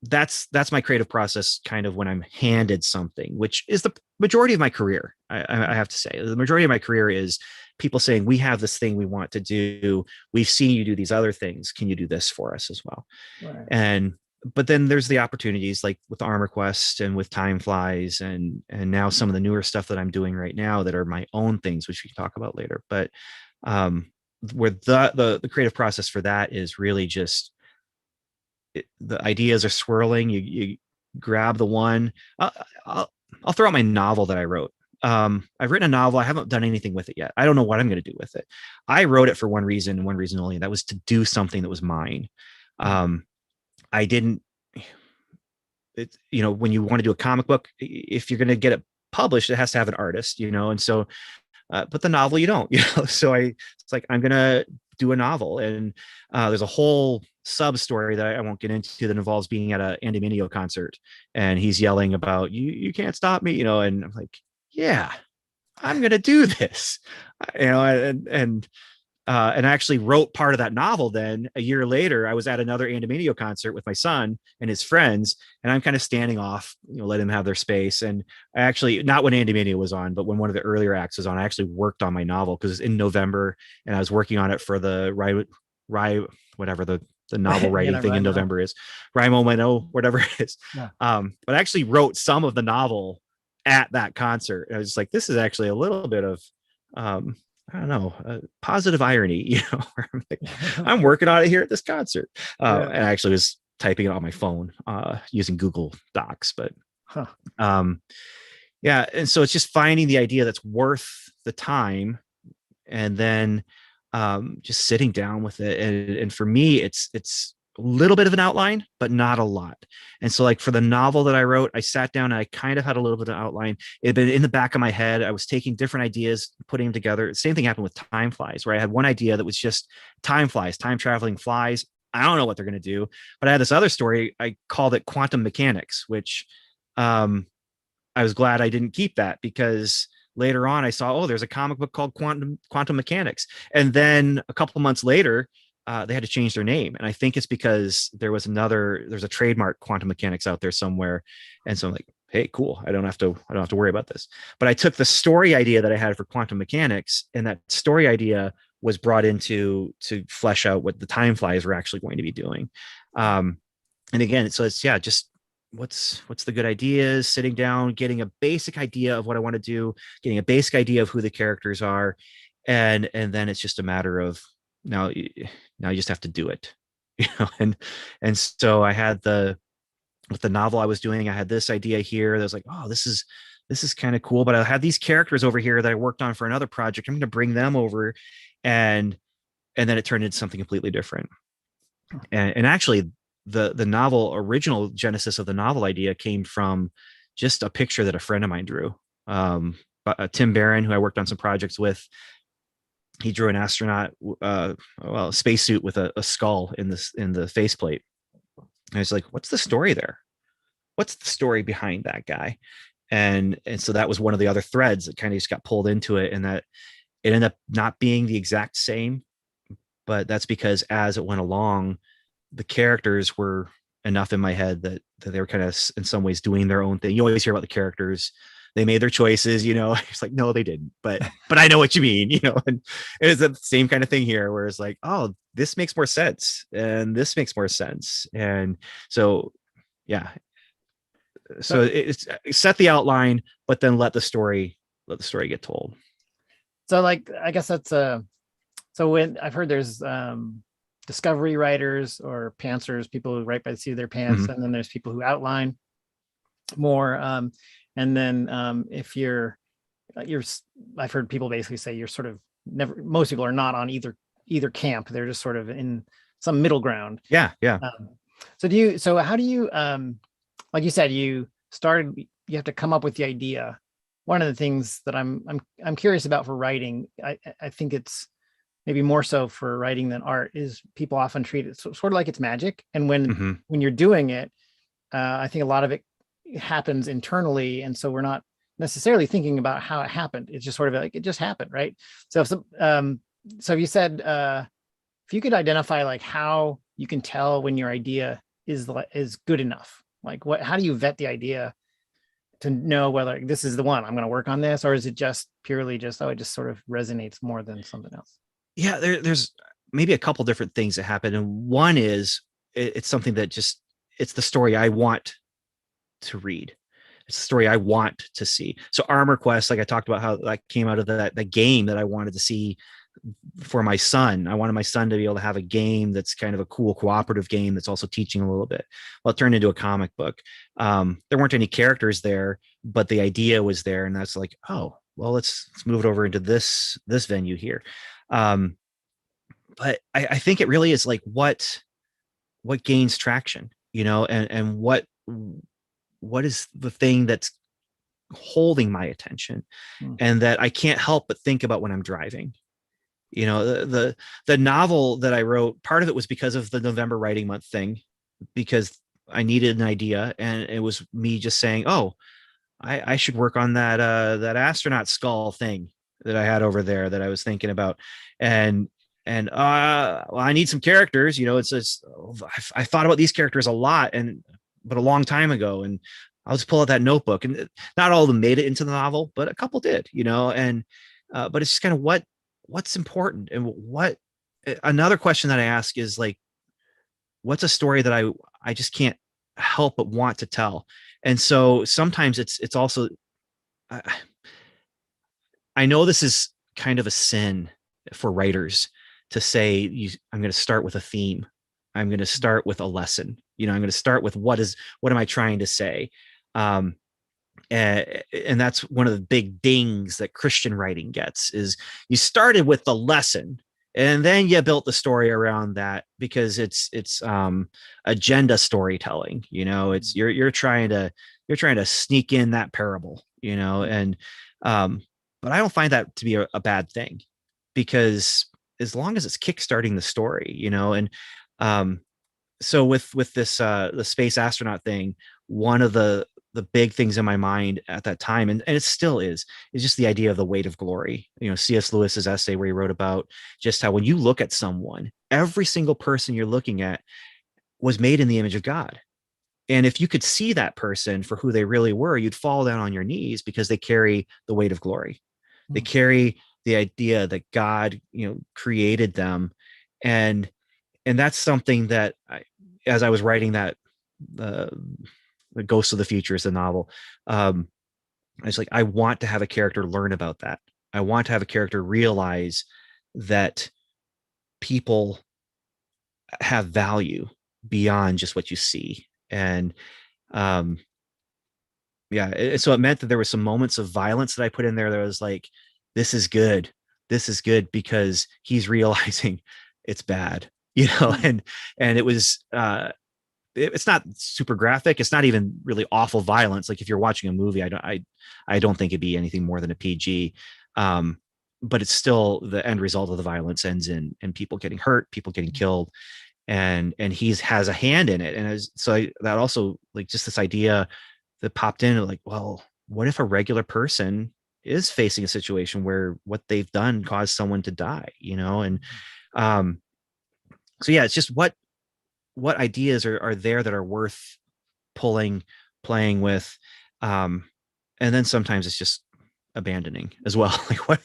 that's my creative process, kind of when I'm handed something, which is the majority of my career. I have to say the majority of my career is people saying, we have this thing we want to do. We've seen you do these other things. Can you do this for us as well? Right. But then there's the opportunities like with Armorquest and with Time Flies and now some of the newer stuff that I'm doing right now that are my own things, which we can talk about later. But where the creative process for that is really just the ideas are swirling. You grab the one. I'll throw out my novel that I wrote. I've written a novel. I haven't done anything with it yet. I don't know what I'm going to do with it. I wrote it for one reason and one reason only. And that was to do something that was mine. I didn't, when you want to do a comic book, if you're going to get it published, it has to have an artist, and so, but the novel, you don't, so it's like, I'm going to do a novel. And there's a whole sub story that I won't get into that involves being at a Andy Mineo concert and he's yelling about you can't stop me, and I'm like, yeah, I'm gonna do this, and I actually wrote part of that novel. Then a year later, I was at another Andy Mineo concert with my son and his friends, and I'm kind of standing off, let them have their space. And I actually, not when Andy Mineo was on, but when one of the earlier acts was on, I actually worked on my novel because it's in November, and I was working on it for the whatever the novel writing thing in November is, Rimo, whatever it is. Yeah. But I actually wrote some of the novel at that concert. I was just like, this is actually a little bit of I don't know, positive irony, I'm like, I'm working on it here at this concert. And I actually was typing it on my phone using Google Docs, but yeah. And so it's just finding the idea that's worth the time and then just sitting down with it. And for me, it's a little bit of an outline, but not a lot. And so like for the novel that I wrote, I sat down and I kind of had a little bit of outline. It had been in the back of my head. I was taking different ideas, putting them together. Same thing happened with Time Flies, where I had one idea that was just time flies, time traveling flies. I don't know what they're going to do, but I had this other story. I called it Quantum Mechanics, which I was glad I didn't keep that because later on I saw, there's a comic book called Quantum Mechanics. And then a couple months later, they had to change their name. And I think it's because there's a trademark Quantum Mechanics out there somewhere. And so I'm like, hey, cool. I don't have to worry about this. But I took the story idea that I had for Quantum Mechanics, and that story idea was brought into to flesh out what the Time Flies were actually going to be doing. And again, so it's just what's the good ideas, sitting down, getting a basic idea of what I want to do, getting a basic idea of who the characters are. And then it's just a matter of now you just have to do it, and so I had with the novel I was doing, I had this idea here that was like, this is kind of cool, but I had these characters over here that I worked on for another project. I'm going to bring them over, and then it turned into something completely different. And actually the novel original genesis of the novel idea came from just a picture that a friend of mine drew. Tim Barron, who I worked on some projects with, he drew an astronaut, a spacesuit with a skull in the faceplate. I was like, what's the story there? What's the story behind that guy? And so that was one of the other threads that kind of just got pulled into it, and that it ended up not being the exact same, but that's because as it went along, the characters were enough in my head that they were kind of in some ways doing their own thing. You always hear about the characters, they made their choices, it's like, no, they didn't, but I know what you mean, and it's the same kind of thing here, where it's like, this makes more sense and this makes more sense. And so, yeah. So it's set the outline, but then let the story get told. So like, I guess that's so when I've heard there's discovery writers or pantsers, people who write by the seat of their pants. Mm-hmm. And then there's people who outline more. And then if you're I've heard people basically say you're sort of most people are not on either camp. They're just sort of in some middle ground. Yeah. So how do you like you said, you have to come up with the idea one of the things that I'm curious about for writing, I think it's maybe more so for writing than art, is people often treat it sort of like it's magic. And Hmm. when you're doing it, I think a lot of it happens internally, and so we're not necessarily thinking about how it happened. It's just sort of like it just happened, right? So so you said if you could identify like how you can tell when your idea is good enough, like how do you vet the idea to know whether this is the one I'm going to work on this, or is it just purely just, oh, it just sort of resonates more than something else? Yeah, there's maybe a couple different things that happen, and one is it's something that just it's the story I want to read. It's the story I want to see. So Armorquest, like I talked about how that came out of that game that I wanted to see for my son. I wanted my son to be able to have a game that's kind of a cool cooperative game that's also teaching a little bit. Well, it turned into a comic book. There weren't any characters there, but the idea was there, and that's like, oh, well, let's move it over into this venue here. Um, but I think it really is like what gains traction, and what is the thing that's holding my attention, Hmm. and that I can't help but think about when I'm driving. The novel that I wrote, part of it was because of the November writing month thing, because I needed an idea, and it was me just saying, oh, I should work on that astronaut skull thing that I had over there that I was thinking about. And well, I need some characters. I thought about these characters a lot, but a long time ago, and I'll just pull out that notebook, and not all of them made it into the novel, but a couple did. And but it's just kind of what's important, and what another question that I ask is like, what's a story that I just can't help but want to tell. And so sometimes it's also, I, I know this is kind of a sin for writers to say, I'm going to start with a theme. I'm going to start with a lesson. I'm going to start with what am I trying to say? Um, and that's one of the big dings that Christian writing gets, is you started with the lesson and then you built the story around that, because it's agenda storytelling. It's you're trying to sneak in that parable, and um but I don't find that to be a bad thing, because as long as it's kickstarting the story, and um so with this the space astronaut thing, one of the big things in my mind at that time, and it still is just the idea of the weight of glory. C.S. Lewis's essay where he wrote about just how when you look at someone, every single person you're looking at was made in the image of God. And if you could see that person for who they really were, you'd fall down on your knees, because they carry the weight of glory. They Hmm. carry the idea that God, created them. And that's something that as I was writing that, uh, the Ghost of the Future is the novel. I was like, I want to have a character learn about that. I want to have a character realize that people have value beyond just what you see. And um, yeah, so it meant that there were some moments of violence that I put in there that was like, this is good. This is good because he's realizing it's bad, Hmm. and it was it's not super graphic. It's not even really awful violence. Like if you're watching a movie, I don't think it'd be anything more than a PG. Um, but it's still, the end result of the violence ends in people getting hurt, people getting killed, and he's has a hand in it. And that also, like, just this idea that popped in, like, well, what if a regular person is facing a situation where what they've done caused someone to die, and um so yeah, it's just what ideas are there that are worth pulling, playing with. um and then sometimes it's just abandoning as well. Like, what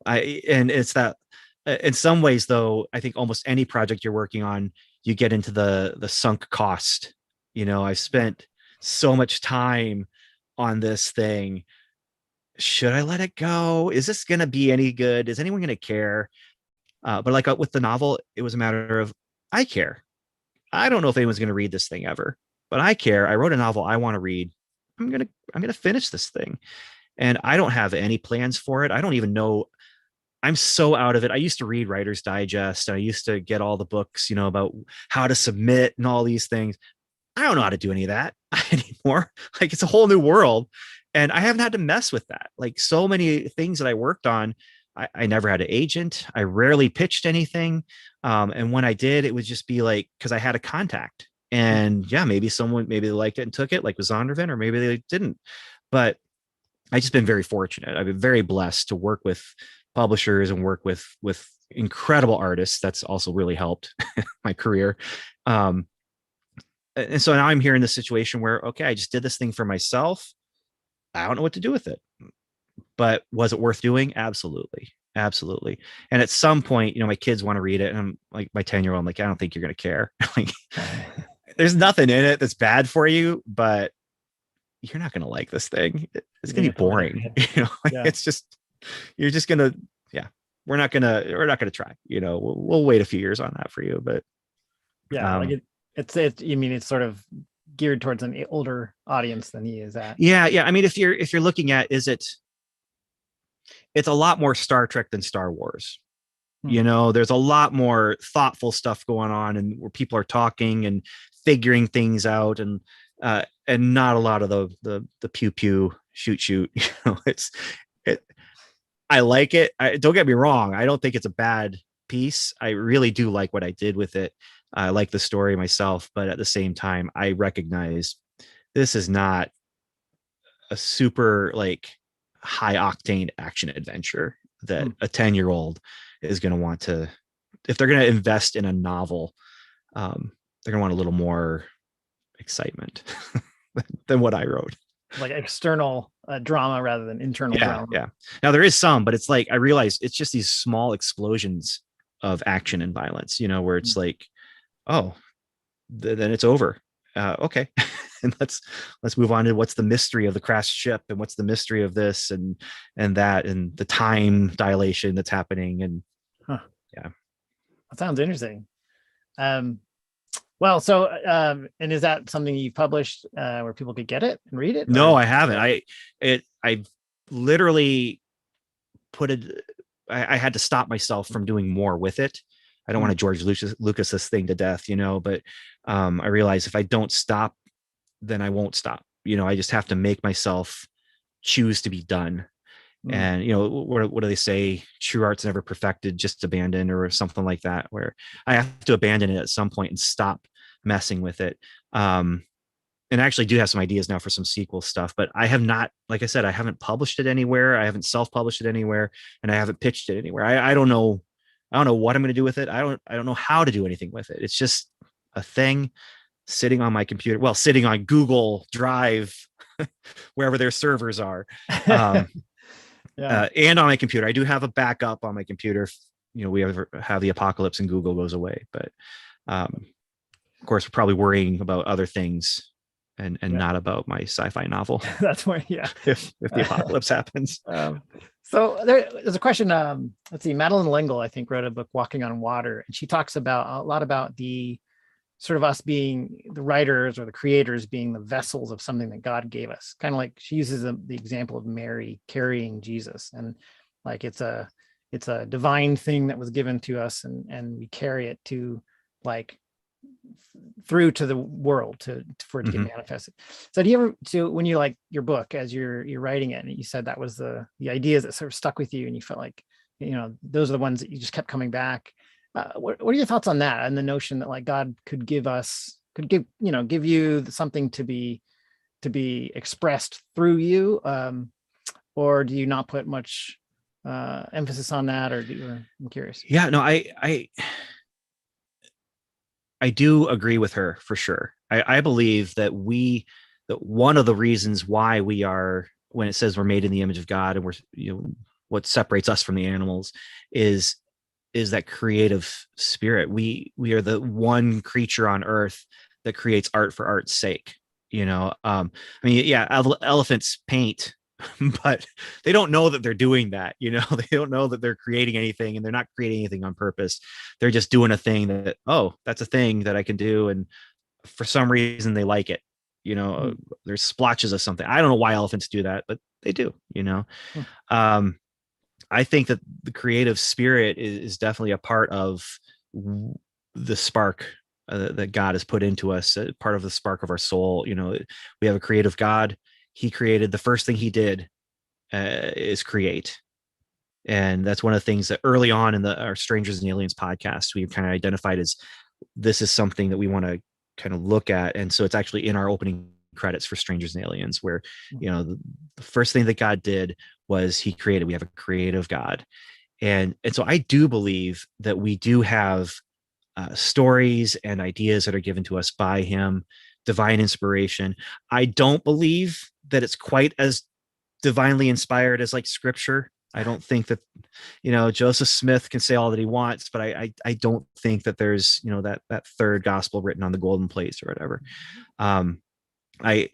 I and it's that, in some ways, though, I think almost any project you're working on, you get into the sunk cost. I've spent so much time on this thing. Should I let it go? Is this going to be any good? Is anyone going to care? But like, with the novel, it was a matter of, I care. I don't know if anyone's going to read this thing ever, but I care. I wrote a novel I want to read. I'm gonna finish this thing, and I don't have any plans for it. I don't even know. I'm so out of it. I used to read Writer's Digest, and I used to get all the books, about how to submit and all these things. I don't know how to do any of that anymore. Like, it's a whole new world, and I haven't had to mess with that. Like so many things that I worked on, I never had an agent. I rarely pitched anything. And when I did, it would just be like, because I had a contact. And yeah, maybe maybe they liked it and took it, like with Zondervan, or maybe they didn't. But I just been very fortunate. I've been very blessed to work with publishers and work with incredible artists. That's also really helped my career. And so now I'm here in this situation where, okay, I just did this thing for myself. I don't know what to do with it, but was it worth doing? Absolutely. Absolutely. And at some point, my kids want to read it. And I'm like, my 10-year-old, I'm like, I don't think you're going to care. Like, there's nothing in it that's bad for you, but you're not going to like this thing. It's going to be boring. It's just, you're just going to, we're not going to try, we'll wait a few years on that for you. But it's you mean it's sort of geared towards an older audience than he is at. Yeah. I mean, if you're looking at, it's a lot more Star Trek than Star Wars. There's a lot more thoughtful stuff going on, and where people are talking and figuring things out, and not a lot of the pew pew shoot. I like it. Don't get me wrong. I don't think it's a bad piece. I really do like what I did with it. I like the story myself, but at the same time, I recognize this is not a super like high octane action adventure that a 10-year-old is going to want to, if they're going to invest in a novel, they're going to want a little more excitement than what I wrote. Like external drama rather than internal drama. Yeah. Now there is some, but it's like, I realize it's just these small explosions of action and violence, where it's like, oh, then it's over. Okay. And let's move on to what's the mystery of the crashed ship, and what's the mystery of this and that, and the time dilation that's happening. And that sounds interesting. Well, so and is that something you published where people could get it and read it? No, I haven't. I literally put it. I had to stop myself from doing more with it. I don't want to George Lucas this thing to death, but I realize if I don't stop, then I won't stop. I just have to make myself choose to be done. And, what do they say? True art's never perfected, just abandoned, or something like that, where I have to abandon it at some point and stop messing with it. And I actually do have some ideas now for some sequel stuff, but I have not, like I said, I haven't published it anywhere. I haven't self-published it anywhere, and I haven't pitched it anywhere. I don't know. I don't know what I'm going to do with it. I don't know how to do anything with it. It's just a thing sitting on my computer. Well, sitting on Google Drive, wherever their servers are. And on my computer. I do have a backup on my computer if, we ever have the apocalypse and Google goes away. But of course, we're probably worrying about other things and not about my sci-fi novel. That's where, if the apocalypse happens. So there's a question. Let's see, Madeline L'Engle, I think, wrote a book, Walking on Water, and she talks about a lot about the sort of us being the writers or the creators being the vessels of something that God gave us. Kind of like she uses the example of Mary carrying Jesus, and like it's a divine thing that was given to us, and we carry it to like through to the world for it to get manifested. So do you ever, so when you like your book as you're writing it, and you said that was the ideas that sort of stuck with you, and you felt like those are the ones that you just kept coming back. What are your thoughts on that, and the notion that like God could give you something to be expressed through you, or do you not put much emphasis on that, or I'm curious. Yeah, no, I do agree with her for sure. I believe that one of the reasons why we are, when it says we're made in the image of God, and we're, what separates us from the animals is that creative spirit. We are the one creature on earth that creates art for art's sake. Elephants paint, but they don't know that they're doing that. They don't know that they're creating anything, and they're not creating anything on purpose. They're just doing a thing that, oh, that's a thing that I can do. And for some reason they like it. There's splotches of something. I don't know why elephants do that, but they do, I think that the creative spirit is definitely a part of the spark that God has put into us, part of the spark of our soul. We have a creative God. he created, the first thing he did is create. And that's one of the things that early on in our Strangers and Aliens podcast, we kind of identified as this is something that we want to kind of look at. And so it's actually in our opening credits for Strangers and Aliens, where, the first thing that God did was he created. We have a creative God. And so I do believe that we do have stories and ideas that are given to us by him, divine inspiration. I don't believe that it's quite as divinely inspired as like scripture. I don't think that, Joseph Smith can say all that he wants, but I don't think that there's, that third gospel written on the golden plates or whatever. I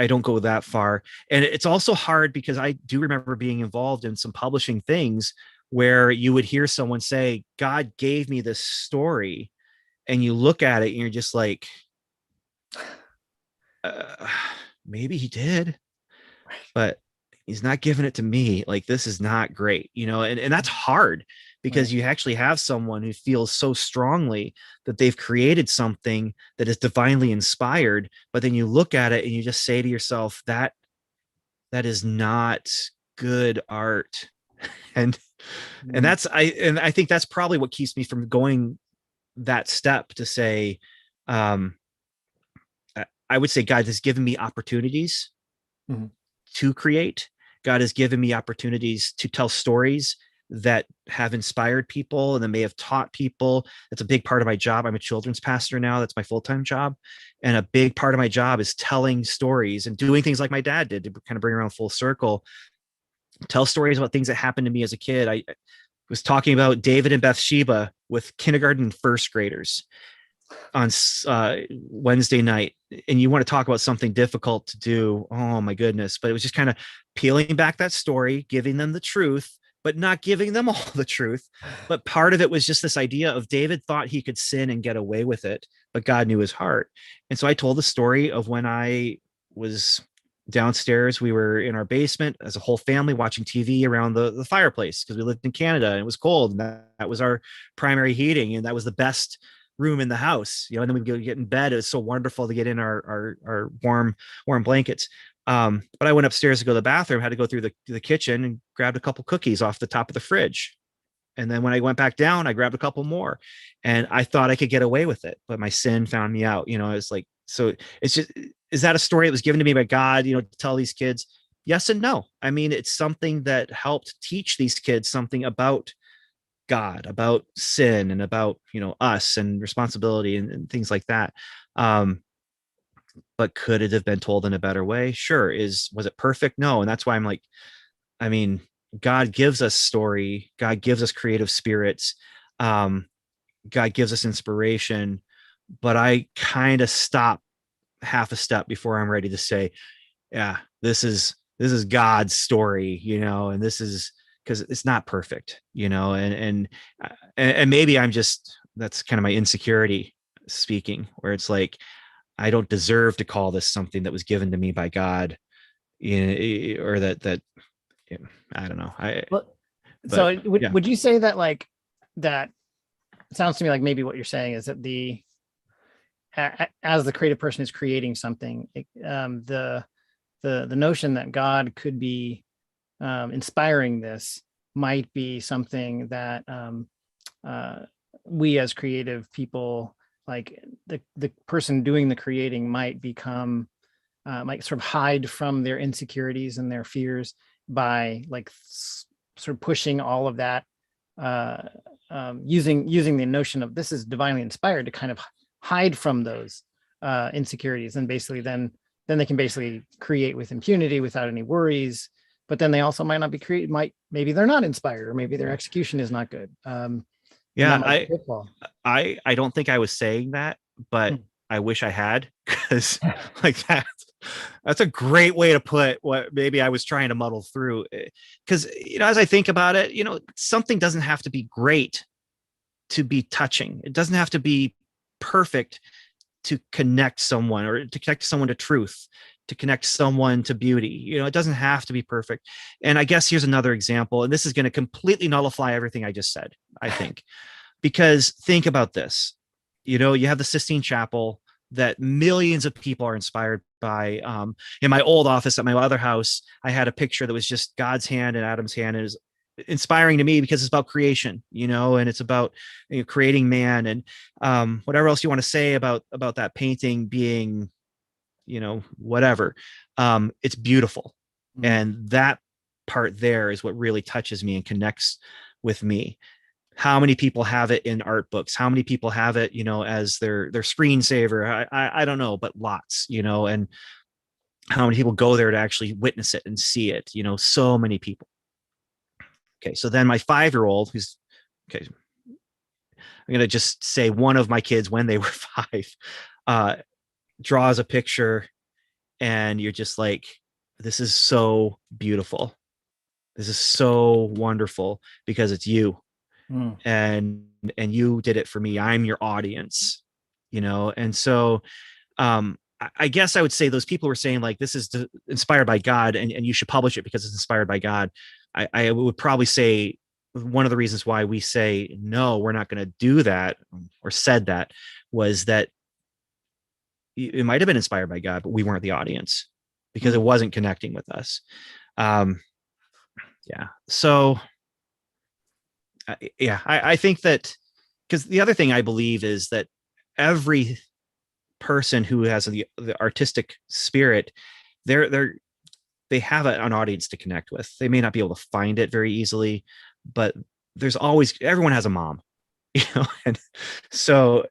don't go that far. And it's also hard because I do remember being involved in some publishing things where you would hear someone say, God gave me this story, and you look at it and you're just like, maybe he did, but he's not giving it to me. Like, this is not great, and that's hard because you actually have someone who feels so strongly that they've created something that is divinely inspired, but then you look at it and you just say to yourself, that is not good art. and I think that's probably what keeps me from going that step to say, I would say God has given me opportunities to create. God has given me opportunities to tell stories that have inspired people and that may have taught people. That's a big part of my job. I'm a children's pastor now. That's my full-time job. And a big part of my job is telling stories and doing things like my dad did to kind of bring around full circle, tell stories about things that happened to me as a kid. I was talking about David and Bathsheba with kindergarten and first graders on Wednesday night, and you want to talk about something difficult to do. Oh my goodness. But it was just kind of peeling back that story, giving them the truth, but not giving them all the truth. But part of it was just this idea of David thought he could sin and get away with it, but God knew his heart. And so I told the story of when I was downstairs. We were in our basement as a whole family watching TV around the fireplace because we lived in Canada and it was cold. And that was our primary heating. And that was the best room in the house, and then we'd go get in bed. It was so wonderful to get in our warm blankets. But I went upstairs to go to the bathroom, had to go through the kitchen and grabbed a couple cookies off the top of the fridge. And then when I went back down, I grabbed a couple more, and I thought I could get away with it, but my sin found me out. It's like, so it's just, is that a story that was given to me by God, to tell these kids? Yes and no. I mean, it's something that helped teach these kids something about God, about sin, and about, us and responsibility and things like that. But could it have been told in a better way? Sure. Was it perfect? No. And that's why I'm like, I mean, God gives us story. God gives us creative spirits. God gives us inspiration, but I kind of stop half a step before I'm ready to say, yeah, this is God's story, and this is, because it's not perfect, and maybe I'm just, that's kind of my insecurity speaking, where it's like, I don't deserve to call this something that was given to me by God, or that I don't know. Would you say that, like, that sounds to me like maybe what you're saying is that as the creative person is creating something, the notion that God could be inspiring this might be something that we as creative people, like the person doing the creating, might become might sort of hide from their insecurities and their fears by like sort of pushing all of that, using the notion of this is divinely inspired to kind of hide from those insecurities, and basically then they can basically create with impunity without any worries. But then they also might not be maybe they're not inspired, or maybe their execution is not good. I don't think I was saying that, but I wish I had, because like that's a great way to put what maybe I was trying to muddle through. Because, as I think about it, something doesn't have to be great to be touching. It doesn't have to be perfect to connect someone, or to connect someone to truth, to connect someone to beauty. It doesn't have to be perfect. And I guess here's another example, and this is going to completely nullify everything I just said, I think, because think about this. You have the Sistine Chapel that millions of people are inspired by. In my old office at my other house, I had a picture that was just God's hand and Adam's hand. It was inspiring to me because it's about creation, and it's about creating man. And whatever else you want to say about that painting being, whatever, it's beautiful. Mm. And that part there is what really touches me and connects with me. How many people have it in art books? How many people have it, as their screensaver? I don't know, but lots, and how many people go there to actually witness it and see it? So many people. Okay, so then my 5-year-old, who's okay, I'm gonna just say one of my kids when they were 5, draws a picture, and you're just like, this is so beautiful. This is so wonderful because it's you. Mm. And you did it for me. I'm your audience, and so I guess I would say those people were saying like this is inspired by God and you should publish it because it's inspired by God. I would probably say one of the reasons why we say no, we're not going to do that, or said that, was that it might have been inspired by God, but we weren't the audience because it wasn't connecting with us. Yeah. So I think that, because the other thing I believe is that every person who has the artistic spirit, they have an audience to connect with. They may not be able to find it very easily, but everyone has a mom, and so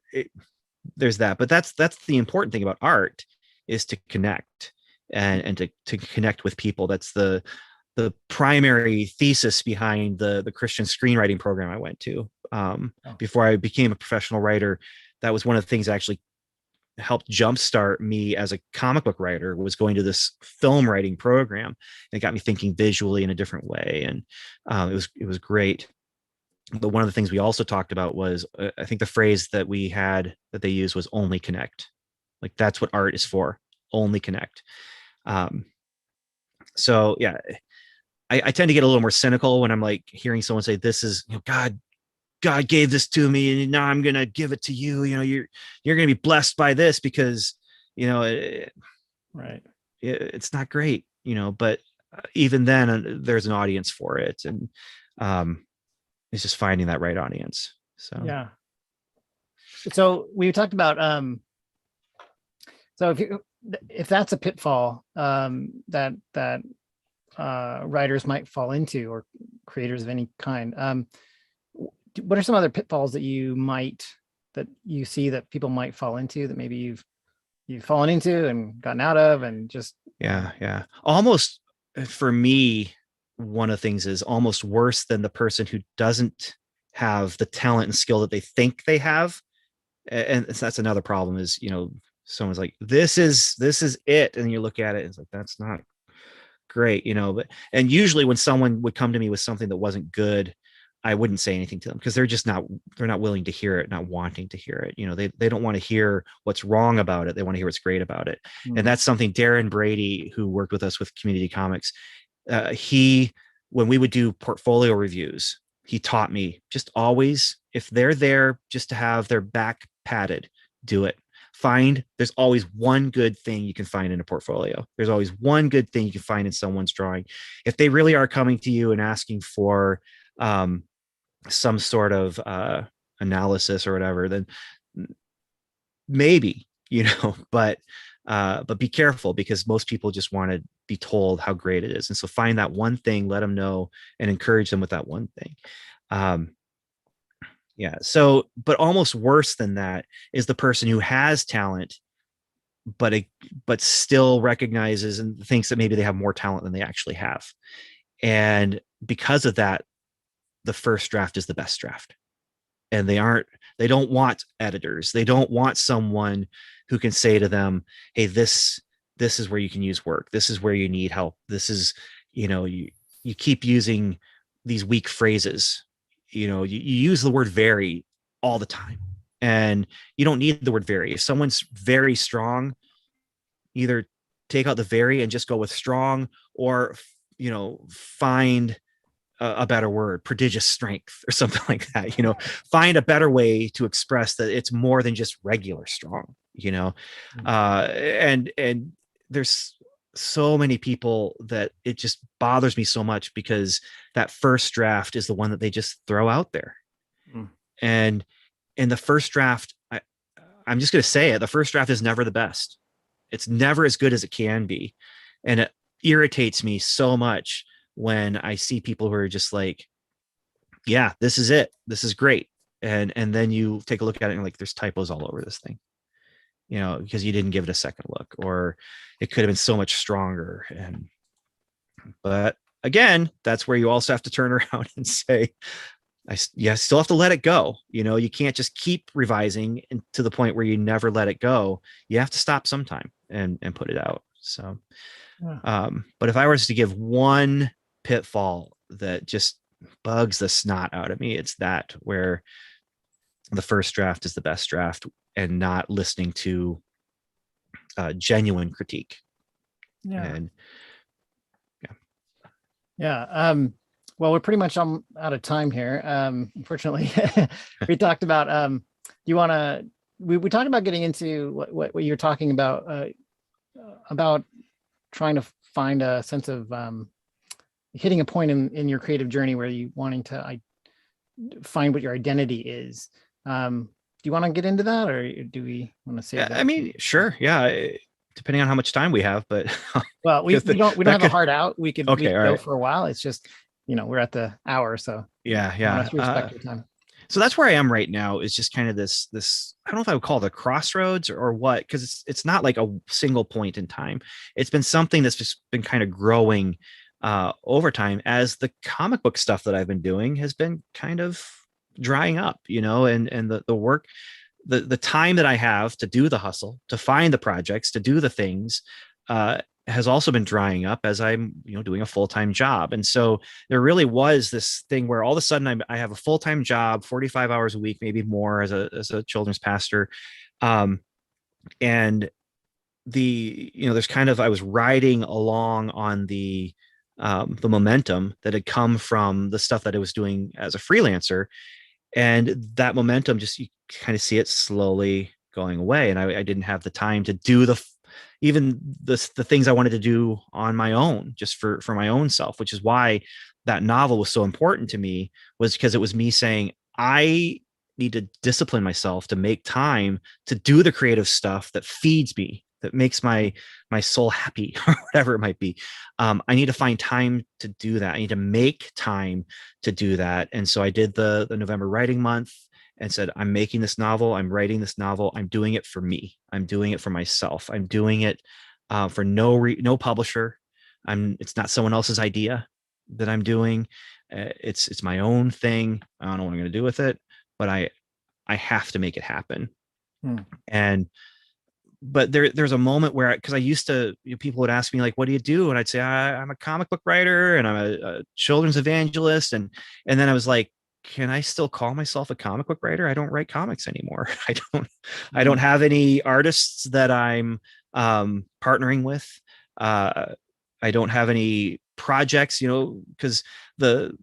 there's that. But that's the important thing about art, is to connect and to connect with people. That's the primary thesis behind the Christian screenwriting program I went to before I became a professional writer. That was one of the things that actually helped jumpstart me as a comic book writer, was going to this film writing program. It got me thinking visually in a different way, and it was great. But one of the things we also talked about was, I think the phrase that they used was only connect. Like, that's what art is for, only connect. So yeah, I tend to get a little more cynical when I'm like hearing someone say, this is, God gave this to me and now I'm going to give it to you. You're going to be blessed by this because, right. It's not great, but even then there's an audience for it. And it's just finding that right audience. So, yeah. So we talked about, so if that's a pitfall that writers might fall into, or creators of any kind, what are some other pitfalls that you see that people might fall into, that maybe you've fallen into and gotten out of, and just almost, for me, one of the things is almost worse than the person who doesn't have the talent and skill that they think they have. And that's another problem, is someone's like, this is it, and you look at it and it's like, that's not great, but and usually when someone would come to me with something that wasn't good, I wouldn't say anything to them, because they're not willing to hear it, not wanting to hear it. They don't want to hear what's wrong about it. They want to hear what's great about it. Mm-hmm. And that's something Darren Brady, who worked with us with Community Comics, when we would do portfolio reviews, he taught me, just always, if they're there just to have their back padded, do it. There's always one good thing you can find in a portfolio. There's always one good thing you can find in someone's drawing. If they really are coming to you and asking for some sort of analysis or whatever, then maybe, but be careful, because most people just want to be told how great it is. And so find that one thing, let them know, and encourage them with that one thing. So, but almost worse than that is the person who has talent, but still recognizes and thinks that maybe they have more talent than they actually have. And because of that, the first draft is the best draft. And they don't want editors. They don't want someone who can say to them, hey, this is where you can use work. This is where you need help. This is, you keep using these weak phrases. You use the word very all the time, and you don't need the word very. If someone's very strong, either take out the very and just go with strong, or, find a better word, prodigious strength or something like that. Find a better way to express that it's more than just regular strong. you know. Mm. And there's so many people that it just bothers me so much, because that first draft is the one that they just throw out there. Mm. And in the first draft, I'm just going to say it, the first draft is never the best. It's never as good as it can be. And it irritates me so much when I see people who are just like, yeah, this is it, this is great, and then you take a look at it and like, there's typos all over this thing, you know, because you didn't give it a second look, or it could have been so much stronger. And but again, that's where you also have to turn around and say, you still have to let it go. You know, you can't just keep revising to the point where you never let it go. You have to stop sometime and put it out. So, Yeah. but if I was to give one pitfall that just bugs the snot out of me, it's that, where the first draft is the best draft, and not listening to genuine critique. Yeah. And Yeah. Well, we're pretty much out of time here. Unfortunately, we talked about, you want to, we talked about getting into what you're talking about trying to find a sense of hitting a point in your creative journey where you wanting to find what your identity is. Do you want to get into that, or do we want to save that? I mean, sure. Yeah. Depending on how much time we have, but well, we don't have a hard out. We could okay, we could all go right. for a while. It's just, we're at the hour, so Yeah, I want to yeah. respect your time. So that's where I am right now, is just kind of this, I don't know if I would call it a crossroads or what, because it's not like a single point in time. It's been something that's just been kind of growing over time, as the comic book stuff that I've been doing has been kind of drying up, you know, and the work, the time that I have to do the hustle, to find the projects, to do the things, has also been drying up as I'm, doing a full-time job. And so there really was this thing where all of a sudden I have a full-time job, 45 hours a week, maybe more, as a children's pastor. And there's kind of, I was riding along on the momentum that had come from the stuff that I was doing as a freelancer. And that momentum, just, you kind of see it slowly going away. And I didn't have the time to do even the things I wanted to do on my own, just for my own self, which is why that novel was so important to me, was because it was me saying, I need to discipline myself to make time to do the creative stuff that feeds me, that makes my soul happy, or whatever it might be. I need to find time to do that. I need to make time to do that. And so I did the November writing month and said, I'm making this novel. I'm writing this novel. I'm doing it for me. I'm doing it for myself. I'm doing it for no publisher. It's not someone else's idea that I'm doing. It's my own thing. I don't know what I'm going to do with it, but I have to make it happen. And but there's a moment where, because I used to, people would ask me like, what do you do? And I'd say, I'm a comic book writer, and I'm a children's evangelist. And then I was like, can I still call myself a comic book writer? I don't write comics anymore. I don't have any artists that I'm partnering with. I don't have any projects, because the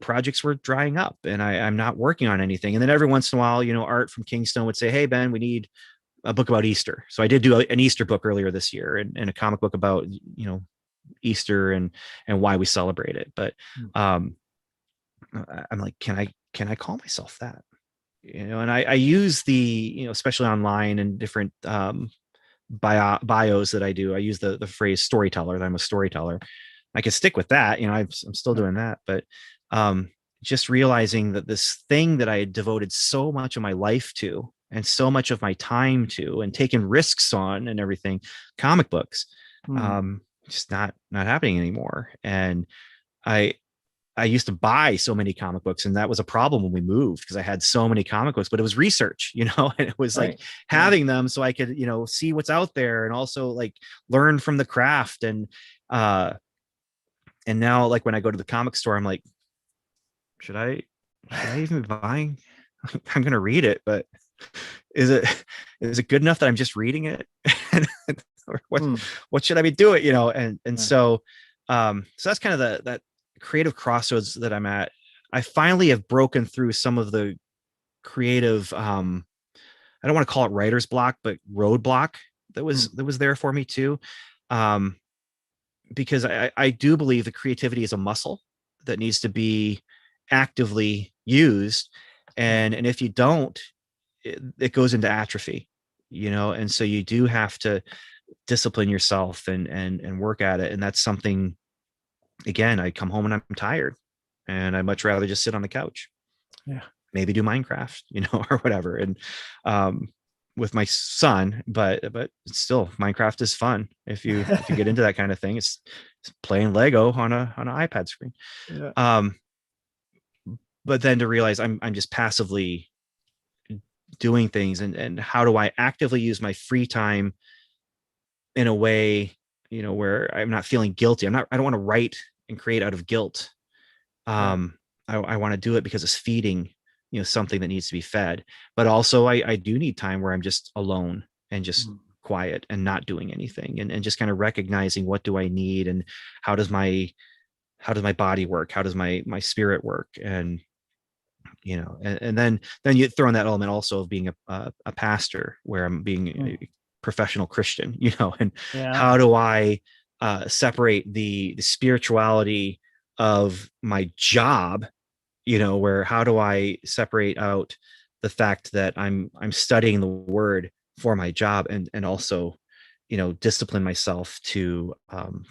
projects were drying up, and I'm not working on anything. And then every once in a while, Art from Kingston would say, hey, Ben, we need a book about Easter. So I did do an Easter book earlier this year, and a comic book about, Easter and why we celebrate it. But I'm like, can I call myself that? And I use the, especially online and different bios that I do, I use the phrase storyteller, that I'm a storyteller. I can stick with that. I'm still doing that, but just realizing that this thing that I had devoted so much of my life to, and so much of my time to, and taken risks on and everything, comic books, just not happening anymore. And I used to buy so many comic books, and that was a problem when we moved, because I had so many comic books, but it was research, and it was like having them so I could, see what's out there, and also like learn from the craft. And now, like, when I go to the comic store, I'm like, should I even be buying? I'm going to read it, but is it good enough that I'm just reading it? Or what should I be doing? So that's kind of that creative crossroads that I'm at. I finally have broken through some of the creative I don't want to call it writer's block, but roadblock that was there for me too. Because I do believe that creativity is a muscle that needs to be actively used. And if you don't, it goes into atrophy, and so you do have to discipline yourself and work at it. And that's something, again, I come home and I'm tired and I'd much rather just sit on the couch. Yeah. Maybe do Minecraft, or whatever. And with my son, but still Minecraft is fun. If you get into that kind of thing, it's playing Lego on an iPad screen. Yeah. But then to realize I'm just passively doing things, and how do I actively use my free time in a way, where I'm not feeling guilty. I don't want to write and create out of guilt. I want to do it because it's feeding, something that needs to be fed. But also I do need time where I'm just alone and just quiet and not doing anything, and just kind of recognizing what do I need, and how does my body work? How does my spirit work? And, and then you throw in that element also of being a pastor, where I'm being a professional Christian, and how do I separate the spirituality of my job, where how do I separate out the fact that I'm studying the word for my job, and also, discipline myself to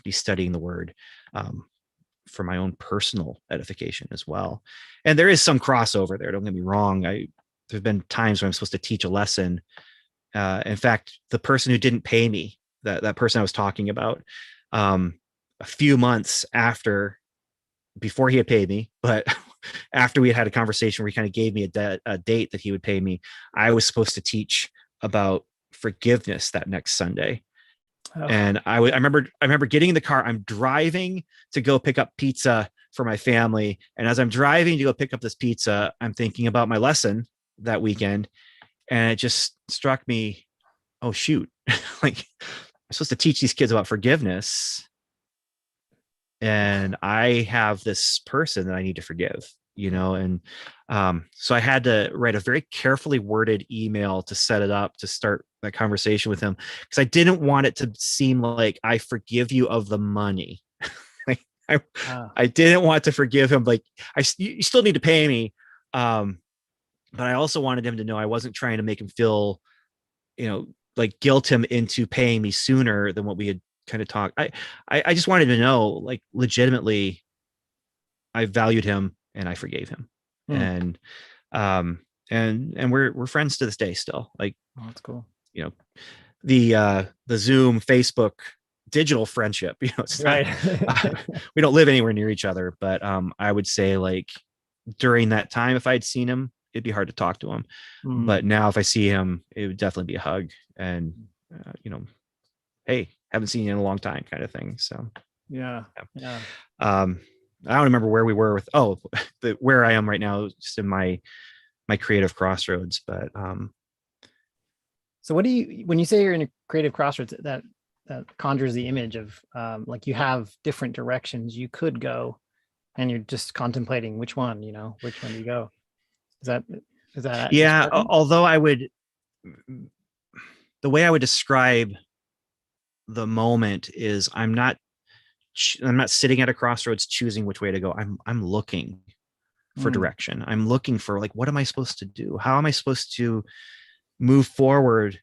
be studying the word for my own personal edification as well. And there is some crossover there. Don't get me wrong. There've been times when I'm supposed to teach a lesson. In fact, the person who didn't pay me, that person I was talking about, a few months before he had paid me, but after we had a conversation where he kind of gave me a date that he would pay me, I was supposed to teach about forgiveness that next Sunday. Oh. And I remember getting in the car. I'm driving to go pick up pizza for my family. And as I'm driving to go pick up this pizza, I'm thinking about my lesson that weekend. And it just struck me, oh, shoot, like I'm supposed to teach these kids about forgiveness. And I have this person that I need to forgive, and so I had to write a very carefully worded email to set it up, to start that conversation with him, because I didn't want it to seem like I forgive you of the money. I didn't want to forgive him. Like, you still need to pay me. But I also wanted him to know I wasn't trying to make him feel, like guilt him into paying me sooner than what we had kind of talked. I just wanted to know, like, legitimately, I valued him and I forgave him. And we're friends to this day still. Like, oh, that's cool. The Zoom, Facebook, digital friendship, it's right. We don't live anywhere near each other, but I would say, like, during that time, if I'd seen him, it'd be hard to talk to him. But now if I see him, it would definitely be a hug and, hey, haven't seen you in a long time, kind of thing. So yeah. I don't remember where we were with where I am right now, just in my creative crossroads. But so what do you, when you say you're in a creative crossroads, that conjures the image of like you have different directions you could go, and you're just contemplating which one do you go? Is that yeah? Although the way I would describe the moment is I'm not sitting at a crossroads choosing which way to go. I'm looking for direction. I'm looking for, like, what am I supposed to do? How am I supposed to move forward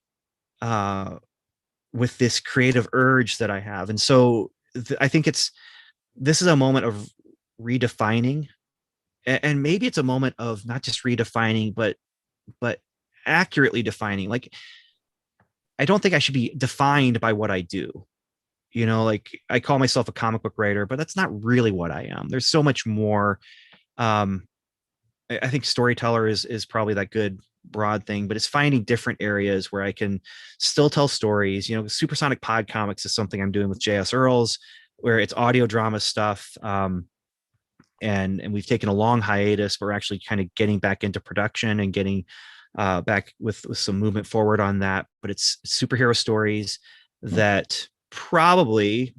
with this creative urge that I have? And so I think this is a moment of redefining, and maybe it's a moment of not just redefining, but accurately defining. Like, I don't think I should be defined by what I do. Like, I call myself a comic book writer, but that's not really what I am. There's so much more. I think storyteller is probably that good broad thing, but it's finding different areas where I can still tell stories. Supersonic Pod Comics is something I'm doing with J.S. Earls, where it's audio drama stuff. And we've taken a long hiatus, but we're actually kind of getting back into production and getting back with some movement forward on that. But it's superhero stories that probably,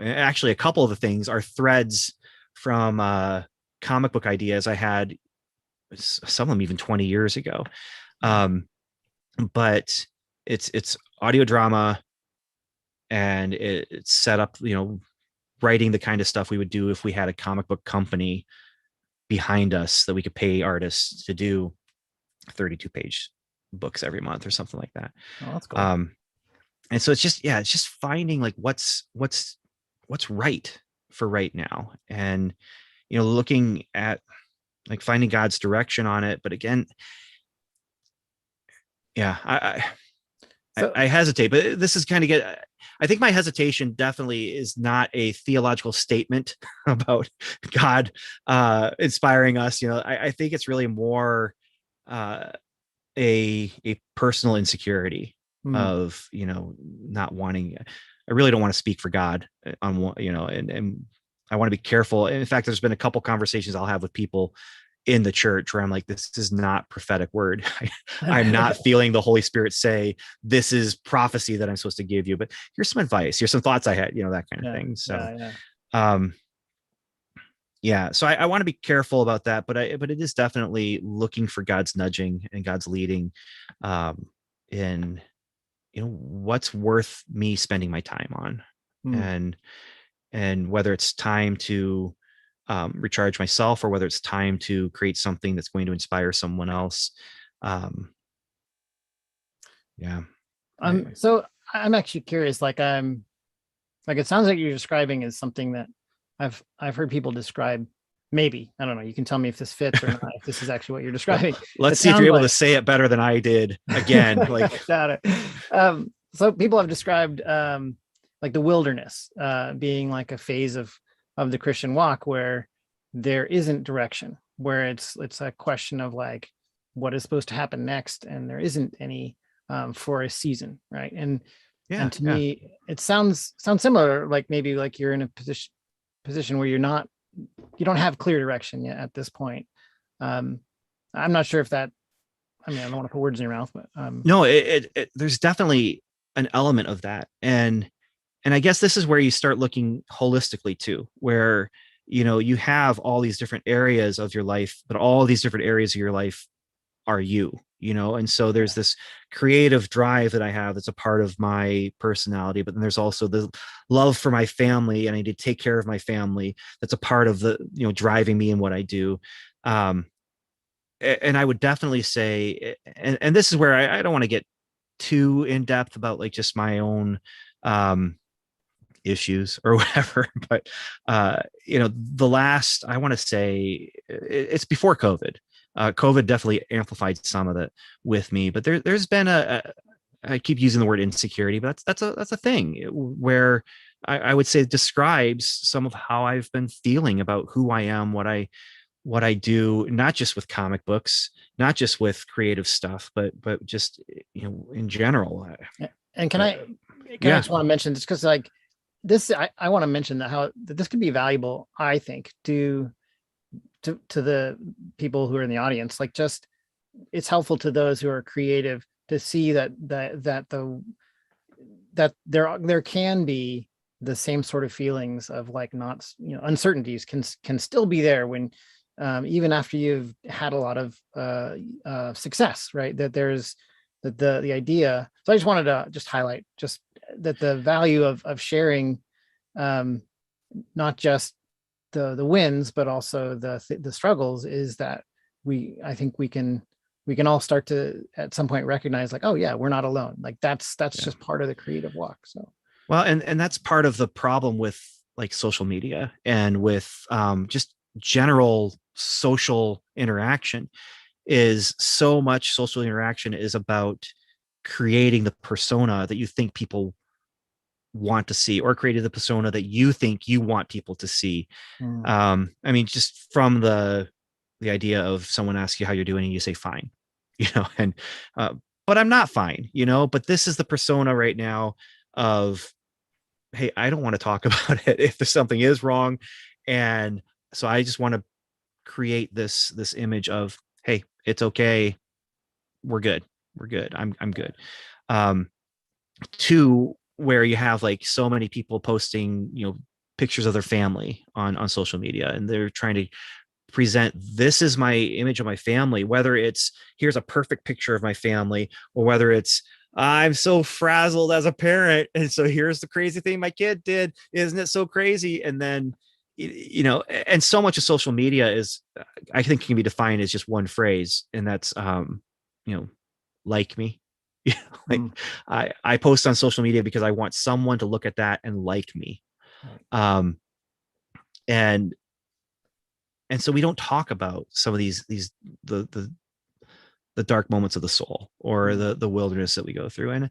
actually, a couple of the things are threads from comic book ideas I had, some of them even 20 years ago. but it's audio drama, and it's set up, writing the kind of stuff we would do if we had a comic book company behind us that we could pay artists to do 32-page books every month or something like that. Oh, that's cool. And so it's just finding like what's right for right now, and looking at like finding God's direction on it. But again, yeah, So I hesitate, but this is kind of get. I think my hesitation definitely is not a theological statement about God inspiring us. I think it's really more uh, a personal insecurity hmm. of not wanting. I really don't want to speak for God on one, and I want to be careful. In fact, there's been a couple conversations I'll have with people in the church where I'm like, this is not prophetic word. I'm not feeling the Holy Spirit say, this is prophecy that I'm supposed to give you, but here's some advice. Here's some thoughts I had, that kind of Yeah, thing. So, yeah, um, yeah, so I want to be careful about that, but it is definitely looking for God's nudging and God's leading, in, what's worth me spending my time on, yeah. and whether it's time to recharge myself, or whether it's time to create something that's going to inspire someone else. Um, yeah. So I'm actually curious, like it sounds like you're describing is something that I've heard people describe. Maybe, I don't know. You can tell me if this fits or not, if this is actually what you're describing. Let's It see if you're sounds able to like say it better than I did again. Like, got it. So people have described like the wilderness being like a phase of the Christian walk where there isn't direction, where it's a question of like what is supposed to happen next, and there isn't any for a season, right? yeah, And to yeah. me, it sounds similar, like maybe like you're in a position where you don't have clear direction yet at this point. Um, I'm not sure if that. I mean, I don't want to put words in your mouth, but No, there's definitely an element of that. And I guess this is where you start looking holistically too, where, you have all these different areas of your life, but all these different areas of your life are and so yeah, there's this creative drive that I have that's a part of my personality, but then there's also the love for my family, and I need to take care of my family. That's a part of the, driving me in what I do. Um, and I would definitely say, and this is where I don't want to get too in depth about like just my own issues or whatever, but the last, I want to say, it's before COVID. COVID definitely amplified some of it with me, but there's been I keep using the word insecurity, but that's a thing where I would say describes some of how I've been feeling about who I am, what I do, not just with comic books, not just with creative stuff, but just in general. yeah. And Uh, can I yeah, just want to mention this because like this I want to mention that this could be valuable, I think, to the people who are in the audience. Like just it's helpful to those who are creative to see that there can be the same sort of feelings of like not uncertainties can still be there when even after you've had a lot of success, right? That there's the idea. So I just wanted to just highlight just that the value of sharing um, not just the wins, but also the struggles is that I think we can all start to at some point recognize like, oh yeah, we're not alone. Like that's yeah. just part of the creative walk. So Well, and that's part of the problem with like social media and with just general social interaction, is so much social interaction is about creating the persona that you think people want to see, or creating the persona that you think you want people to see. mm, I mean, just from the idea of someone asks you how you're doing and you say fine, and uh, but I'm not fine, but this is the persona right now of, hey, I don't want to talk about it if something is wrong. And so I just want to create this image of, hey, it's okay, we're good, I'm good. um to where you have like so many people posting pictures of their family on social media, and they're trying to present, this is my image of my family, whether it's here's a perfect picture of my family, or whether it's I'm so frazzled as a parent, and so here's the crazy thing my kid did, isn't it so crazy? And then, and so much of social media is, I think, can be defined as just one phrase, and that's like me. Like, I post on social media because I want someone to look at that and like me. Right. And so we don't talk about some of these the dark moments of the soul, or the wilderness that we go through. And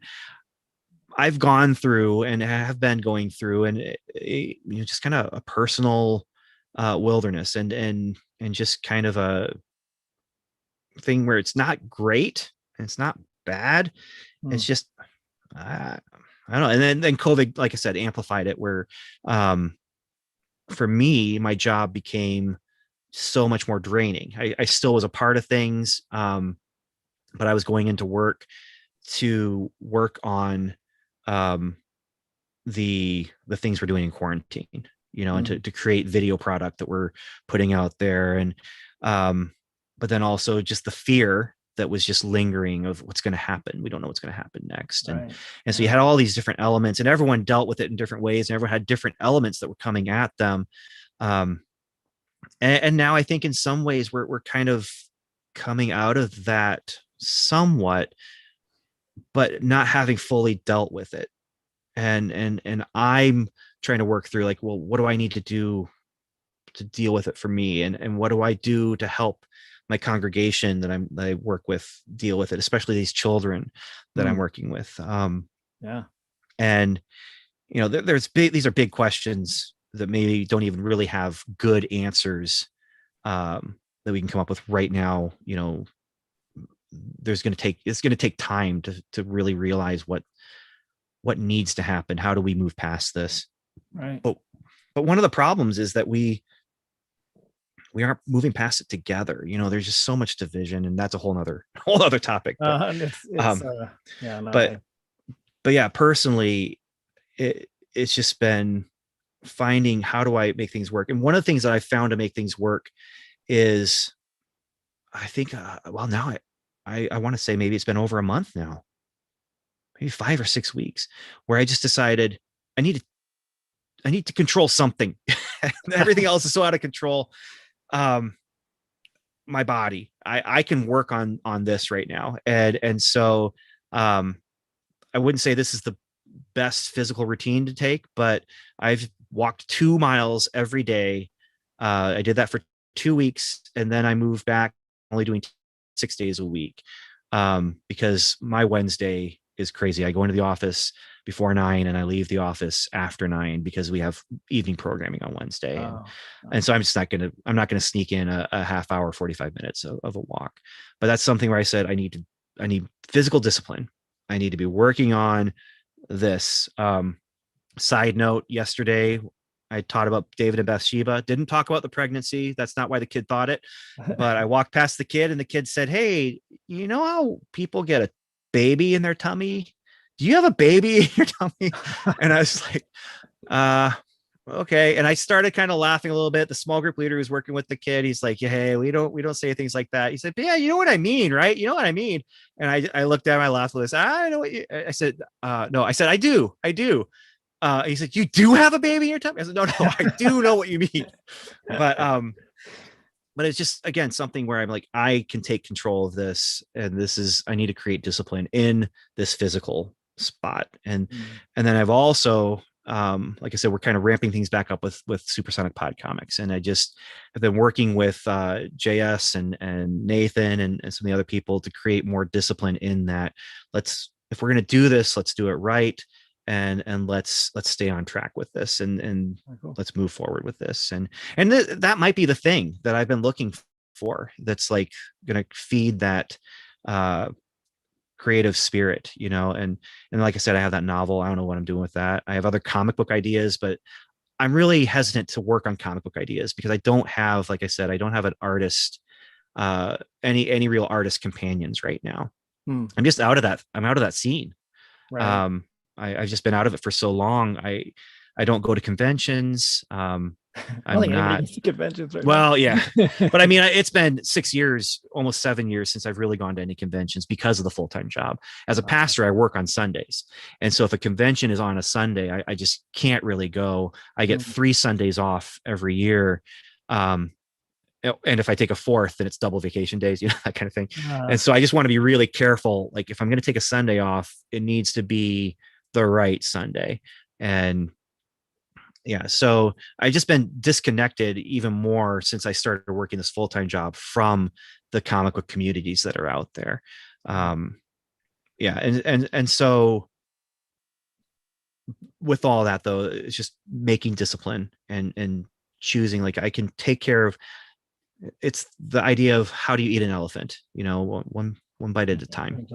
I've gone through and have been going through, and just kind of a personal wilderness, and just kind of a thing where it's not great and it's not bad. It's just I don't know. And then COVID, like I said, amplified it, where for me, my job became so much more draining. I still was a part of things, but I was going into work to work on the things we're doing in quarantine, and to create video product that we're putting out there. And but then also just the fear that was just lingering of what's going to happen. We don't know what's going to happen next. Right. And so you had all these different elements, and everyone dealt with it in different ways, and everyone had different elements that were coming at them. And now I think in some ways we're kind of coming out of that somewhat, but not having fully dealt with it. And I'm trying to work through, like, well, what do I need to do to deal with it for me? And what do I do to help my congregation that I work with deal with it, especially these children that I'm working with. And these are big questions that maybe don't even really have good answers that we can come up with right now. It's going to take time to really realize what needs to happen. How do we move past this? Right. But one of the problems is that we aren't moving past it together. There's just so much division, and that's a whole other topic. But, but yeah, personally, it's just been finding, how do I make things work? And one of the things that I found to make things work is, I think, now I want to say maybe it's been over a month now, maybe 5 or 6 weeks, where I just decided I need to control something. Everything else is so out of control. My body, I can work on this right now. And so I wouldn't say this is the best physical routine to take, but I've walked 2 miles every day. I did that for 2 weeks, and then I moved back only doing 6 days a week, because my Wednesday is crazy. I go into the office before 9 and I leave the office after 9 because we have evening programming on Wednesday. And so I'm not going to sneak in a half hour, 45 minutes of a walk. But that's something where I said, I need physical discipline. I need to be working on this. Side note, yesterday I taught about David and Bathsheba. Didn't talk about the pregnancy. That's not why the kid thought it. But I walked past the kid, and the kid said, "Hey, you know how people get a baby in their tummy? Do you have a baby in your tummy?" And I was like, okay. And I started kind of laughing a little bit. The small group leader who's working with the kid, he's like, "Hey, we don't say things like that." He said, "But yeah, you know what I mean, right? You know what I mean?" And I looked at him, I laughed with this. I know what I said. No, I said, I do. He said, "You do have a baby in your tummy?" I said, no, I do know what you mean. But it's just, again, something where I'm like, I can take control of this. And I need to create discipline in this physical spot. And then I've also, like I said, we're kind of ramping things back up with Supersonic Pod Comics. And I just have been working with JS and Nathan and some of the other people to create more discipline in that. If we're going to do this, let's do it right. And let's stay on track with this, and let's move forward with this. And that might be the thing that I've been looking for. That's like going to feed that creative spirit, and like I said, I have that novel. I don't know what I'm doing with that. I have other comic book ideas, but I'm really hesitant to work on comic book ideas because I don't have, like I said, I don't have an artist, any real artist companions right now. I'm just out of that. I'm out of that scene. Right. I've just been out of it for so long. I don't go to conventions. I don't I'm think anybody not. goes to conventions right Well, yeah, now. but I mean, it's been 6 years, almost 7 years since I've really gone to any conventions because of the full-time job. As a pastor, I work on Sundays. And so if a convention is on a Sunday, I just can't really go. I get 3 Sundays off every year. Um, and if I take a fourth, then it's double vacation days, that kind of thing. And so I just want to be really careful. Like if I'm going to take a Sunday off, it needs to be the right Sunday. And yeah, so I've just been disconnected even more since I started working this full-time job from the comic book communities that are out there. Yeah, and so with all that though, it's just making discipline and choosing, like, I can take care of. It's the idea of how do you eat an elephant? One bite at a time.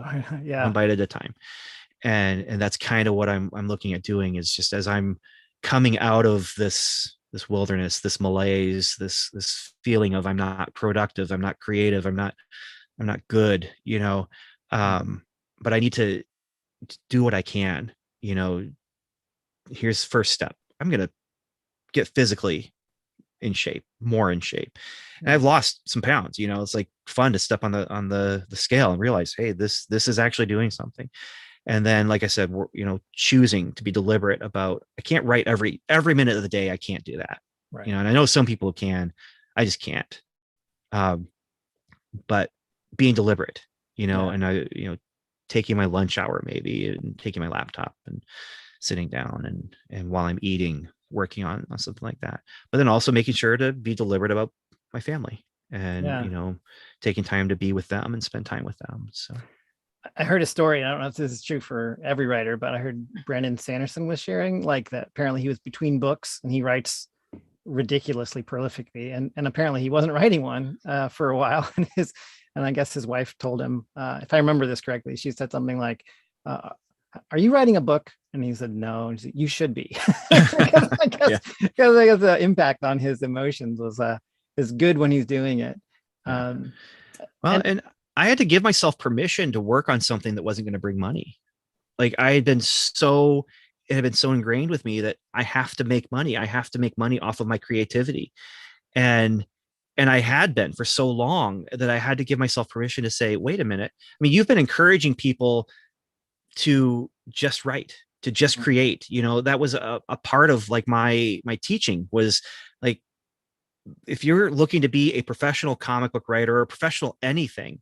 Yeah. One bite at a time. And that's kind of what I'm looking at doing, is just as I'm coming out of this wilderness, this malaise, this feeling of I'm not productive, I'm not creative, I'm not good, but I need to do what I can. Here's first step. I'm going to get physically more in shape. And I've lost some pounds. It's like fun to step on the scale and realize, hey, this is actually doing something. And then, like I said, we're, choosing to be deliberate about, I can't write every minute of the day. I can't do that. Right. And I know some people can, I just can't. But being deliberate, and I, taking my lunch hour maybe, and taking my laptop and sitting down and while I'm eating, working on something like that. But then also making sure to be deliberate about my family and, taking time to be with them and spend time with them. So I heard a story. I don't know if this is true for every writer, but I heard Brandon Sanderson was sharing like that. Apparently he was between books and he writes ridiculously prolifically. And apparently he wasn't writing one for a while. And I guess his wife told him, if I remember this correctly, she said something like, are you writing a book? And he said, no. And she said, you should be. I guess the impact on his emotions was is good when he's doing it. And I had to give myself permission to work on something that wasn't going to bring money. Like it had been so ingrained with me that I have to make money. I have to make money off of my creativity. And I had been for so long that I had to give myself permission to say, wait a minute. I mean, you've been encouraging people to just write, to just create, that was a part of like my teaching was like, if you're looking to be a professional comic book writer or a professional anything,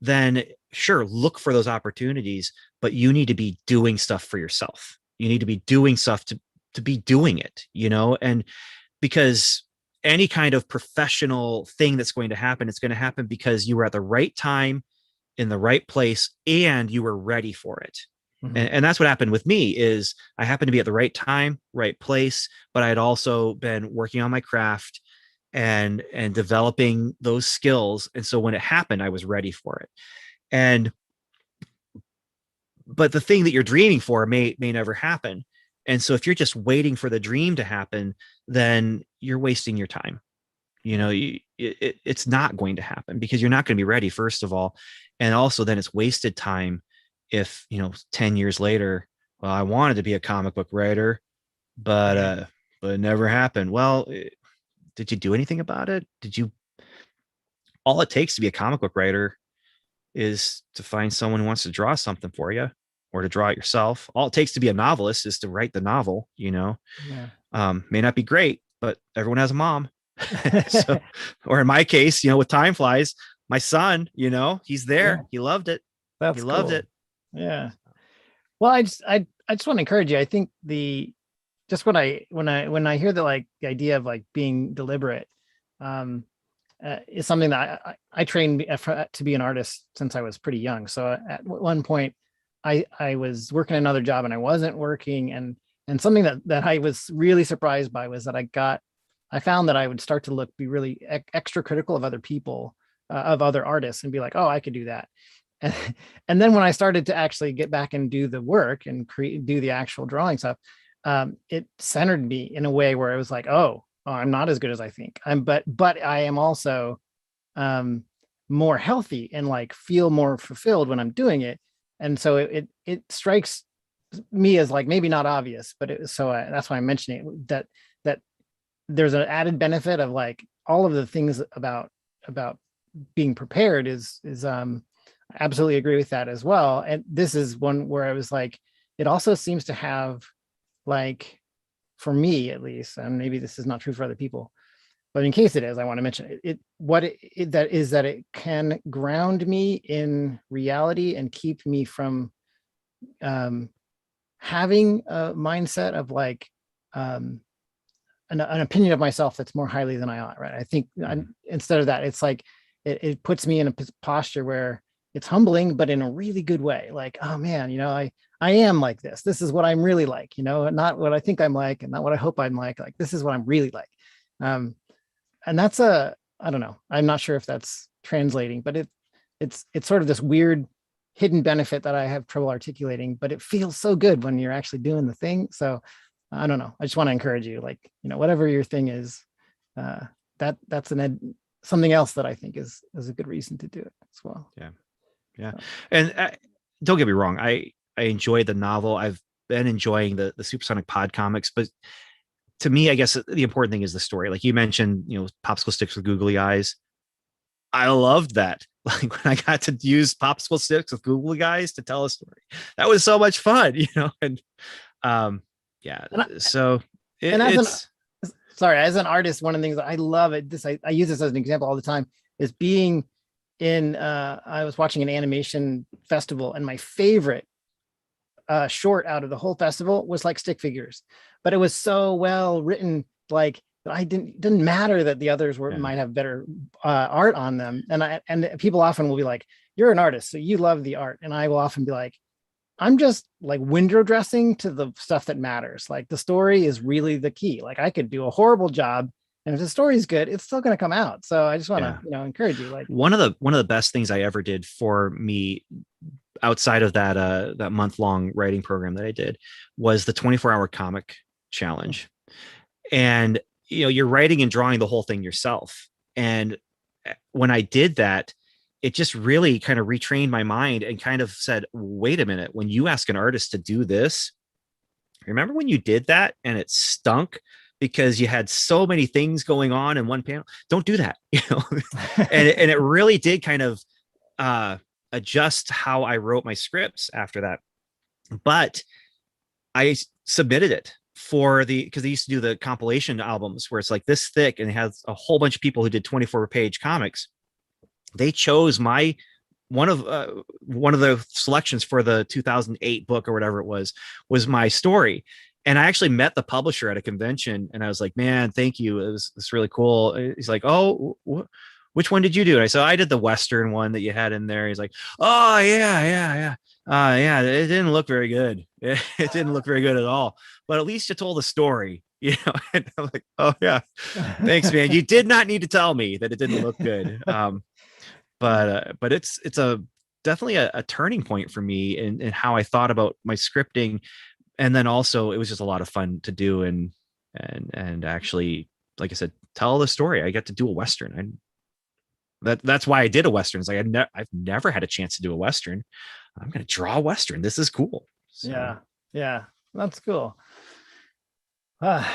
then sure, look for those opportunities, but you need to be doing stuff for yourself. You need to be doing stuff to be doing it, and because any kind of professional thing that's going to happen, it's going to happen because you were at the right time in the right place and you were ready for it. Mm-hmm. And that's what happened with me is I happened to be at the right time, right place, but I had also been working on my craft and developing those skills. And so when it happened, I was ready for it. But the thing that you're dreaming for may never happen. And so if you're just waiting for the dream to happen, then you're wasting your time. It's not going to happen because you're not going to be ready, first of all. And also then it's wasted time if, 10 years later, well, I wanted to be a comic book writer, but it never happened. Well, did you do anything about it? All it takes to be a comic book writer is to find someone who wants to draw something for you or to draw it yourself. All it takes to be a novelist is to write the novel, may not be great, but everyone has a mom. So, or in my case, with Time Flies, my son, he's there. Yeah. He loved it. He loved it. Yeah. Well, I just want to encourage you. I think when I hear the idea of like being deliberate, is something that I trained to be an artist since I was pretty young. So at one point I was working another job and I wasn't working. And something that I was really surprised by was that I found that I would start to be really extra critical of other people, of other artists, and be like, oh, I could do that. And then when I started to actually get back and do the work and do the actual drawing stuff, it centered me in a way where it was like, oh, I'm not as good as I think. But I am also more healthy and like feel more fulfilled when I'm doing it. And so it strikes me as like maybe not obvious, but that's why I'm mentioning it, that there's an added benefit of like all of the things about being prepared is I absolutely agree with that as well. And this is one where I was like, it also seems to have, like, for me at least, and maybe this is not true for other people, but in case it is, I want to mention that it can ground me in reality and keep me from having a mindset of like an opinion of myself that's more highly than I ought. Right. I think instead of that, it's like it puts me in a posture where it's humbling, but in a really good way. Like, oh man, I am like this. This is what I'm really like, not what I think I'm like, and not what I hope I'm like. Like, this is what I'm really like. And that's I don't know. I'm not sure if that's translating, but it's sort of this weird hidden benefit that I have trouble articulating, but it feels so good when you're actually doing the thing. So I don't know. I just want to encourage you, like, whatever your thing is, that's something else that I think is a good reason to do it as well. Yeah. Yeah. And don't get me wrong. I enjoyed the novel. I've been enjoying the Supersonic Pod comics, but to me, I guess the important thing is the story. Like you mentioned, popsicle sticks with googly eyes. I loved that. Like when I got to use popsicle sticks with googly eyes to tell a story, that was so much fun, and yeah. So as an artist, one of the things that I love I use this as an example all the time, is being in, I was watching an animation festival, and my favorite short out of the whole festival was like stick figures, but it was so well written, like that didn't matter that the others might have better art on them. And people often will be like, you're an artist, so you love the art. And I will often be like, I'm just like window dressing to the stuff that matters. Like the story is really the key. Like I could do a horrible job, and if the story is good, it's still going to come out. So I just want to, encourage you. Like one of the best things I ever did for me outside of that month-long writing program that I did was the 24-hour comic challenge. And, you're writing and drawing the whole thing yourself. And when I did that, it just really kind of retrained my mind and kind of said, wait a minute, when you ask an artist to do this, remember when you did that and it stunk because you had so many things going on in one panel? Don't do that. And it really did kind of adjust how I wrote my scripts after that. But I submitted it because they used to do the compilation albums where it's like this thick and it has a whole bunch of people who did 24-page comics. They chose one of the selections for the 2008 book or whatever it was my story. And I actually met the publisher at a convention, and I was like, man, thank you. It's really cool. He's like, oh, which one did you do? And I said, I did the Western one that you had in there. He's like, oh yeah. Yeah, it didn't look very good. It didn't look very good at all, but at least you told a story, and I'm like, oh yeah, thanks, man. You did not need to tell me that it didn't look good. But it's definitely a turning point for me in how I thought about my scripting. And then also it was just a lot of fun to do and actually, like I said, tell the story. I get to do a Western. That's why I did a Western. It's like I've never had a chance to do a Western. I'm going to draw a Western. This is cool. So. Yeah, that's cool. Well,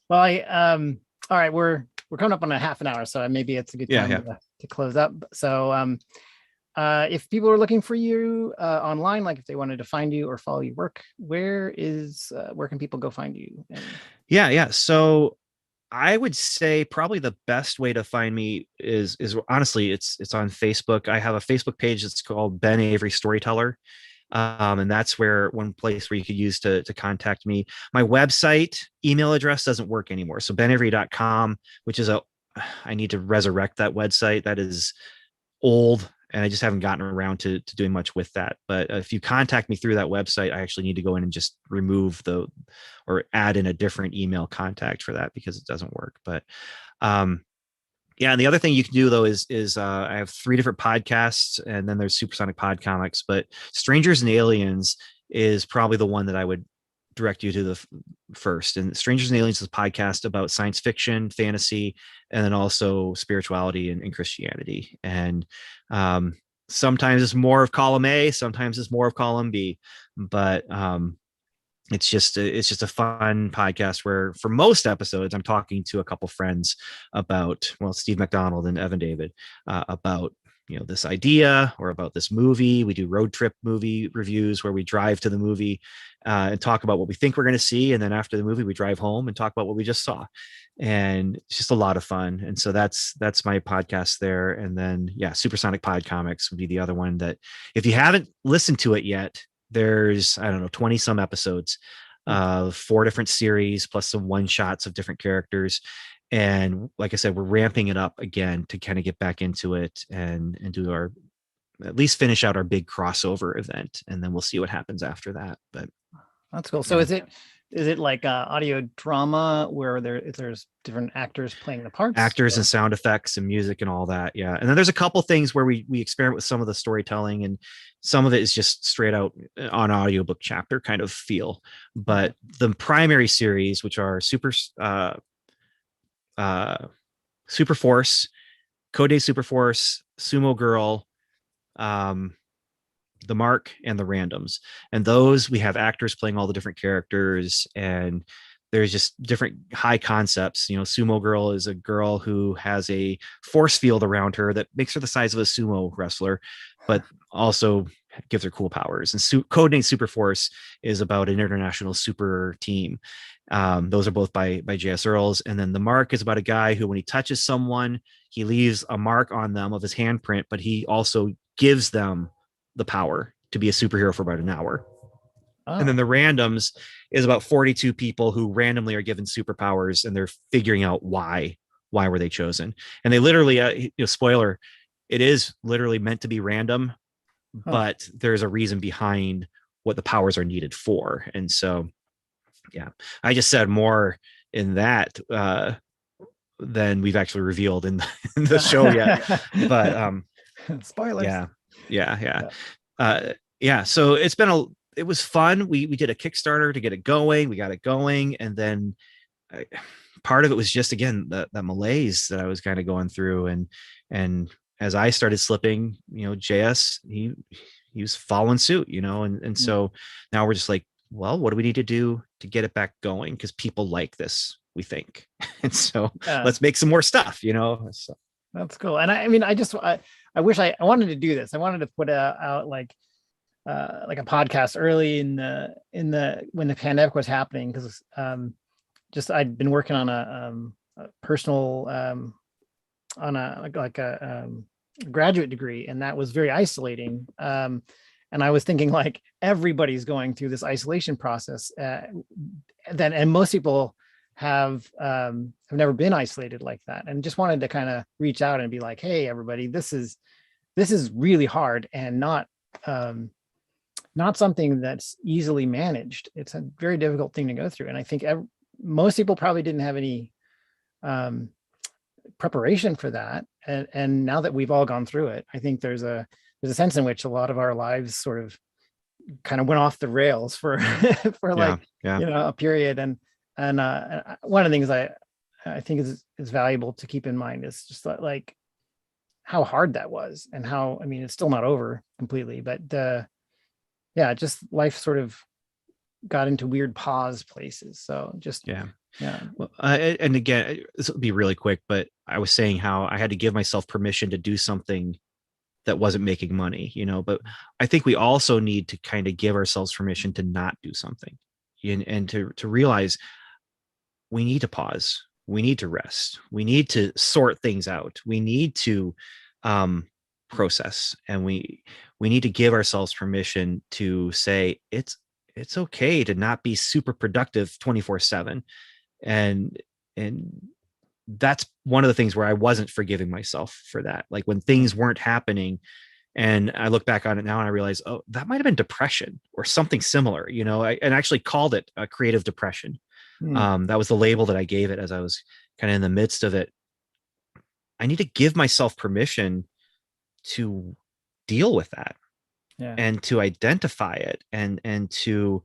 all right, we're coming up on a half an hour, so maybe it's a good time to close up. So, if people are looking for you online, like if they wanted to find you or follow your work, where can people go find you? Yeah. So I would say probably the best way to find me is honestly, it's on Facebook. I have a Facebook page that's called Ben Avery Storyteller. And that's one place where you could use to contact me. My website email address doesn't work anymore. So benavery.com, which is I need to resurrect that website. That is old, and I just haven't gotten around to doing much with that. But if you contact me through that website, I actually need to go in and just remove or add in a different email contact for that because it doesn't work. But yeah, and the other thing you can do though is I have 3 different podcasts, and then there's Supersonic Pod Comics. But Strangers and Aliens is probably the one that I would direct you to the first. And Strangers and Aliens is a podcast about science fiction, fantasy, and then also spirituality and Christianity. And sometimes it's more of column A, sometimes it's more of column B. But it's just a fun podcast where for most episodes I'm talking to a couple friends about, well, Steve McDonald and Evan David, about this idea or about this movie. We do road trip movie reviews where we drive to the movie and talk about what we think we're going to see, and then after the movie we drive home and talk about what we just saw, and it's just a lot of fun. And so that's my podcast there. And then Supersonic Pod Comics would be the other one that if you haven't listened to it yet, there's, I don't know, 20 some episodes, 4 different series plus some one shots of different characters. And like I said, we're ramping it up again to kind of get back into it and do our, at least finish out our big crossover event, and then we'll see what happens after that. But that's cool. So is it like audio drama where there's different actors playing the parts? Actors and sound effects and music and all that. Yeah. And then there's a couple things where we experiment with some of the storytelling, and some of it is just straight out on audiobook chapter kind of feel. But the primary series, which are Super Force, Code Super Force, Sumo Girl, the Mark, and the Randoms, and those we have actors playing all the different characters, and there's just different high concepts. Sumo Girl is a girl who has a force field around her that makes her the size of a sumo wrestler, but also gives her cool powers. And Codename Super Force is about an international super team. Those are both by J.S. Earls. And then the Mark is about a guy who, when he touches someone, he leaves a mark on them of his handprint, but he also gives them the power to be a superhero for about an hour. And then the Randoms is about 42 people who randomly are given superpowers, and they're figuring out why were they chosen. And they literally, spoiler, it is literally meant to be random, but there's a reason behind what the powers are needed for. And so, I just said more in that than we've actually revealed in the show yet. But spoilers. So it was fun. We did a Kickstarter to get it going. We got it going. And then part of it was just, again, that malaise that I was kind of going through. And as I started slipping, JS, he was following suit, and so now we're just like, well, what do we need to do to get it back going? Because people like this, we think. And so let's make some more stuff, So. That's cool. And I wish I wanted to do this. I wanted to put out like a podcast early in the when the pandemic was happening, because I'd been working on a personal on a graduate degree, and that was very isolating. And I was thinking, like, everybody's going through this isolation process, and most people have never been isolated like that, and just wanted to kind of reach out and be like, hey, everybody, this is really hard, and not something that's easily managed. It's a very difficult thing to go through. And I think most people probably didn't have any preparation for that. And now that we've all gone through it, I think there's a sense in which a lot of our lives sort of kind of went off the rails for a period. And one of the things I think is valuable to keep in mind is just like how hard that was, and how, I mean, it's still not over completely, but just life sort of got into weird pause places. So just well, and again, this will be really quick, but I was saying how I had to give myself permission to do something that wasn't making money, but I think we also need to kind of give ourselves permission to not do something, and to realize we need to pause, we need to rest, we need to sort things out, we need to process, and we need to give ourselves permission to say it's okay to not be super productive 24/7. And that's one of the things where I wasn't forgiving myself for that. Like, when things weren't happening, and I look back on it now and I realize, oh, that might've been depression or something similar, and actually called it a creative depression. That was the label that I gave it as I was kind of in the midst of it. I need to give myself permission to deal with that, and to identify it, and to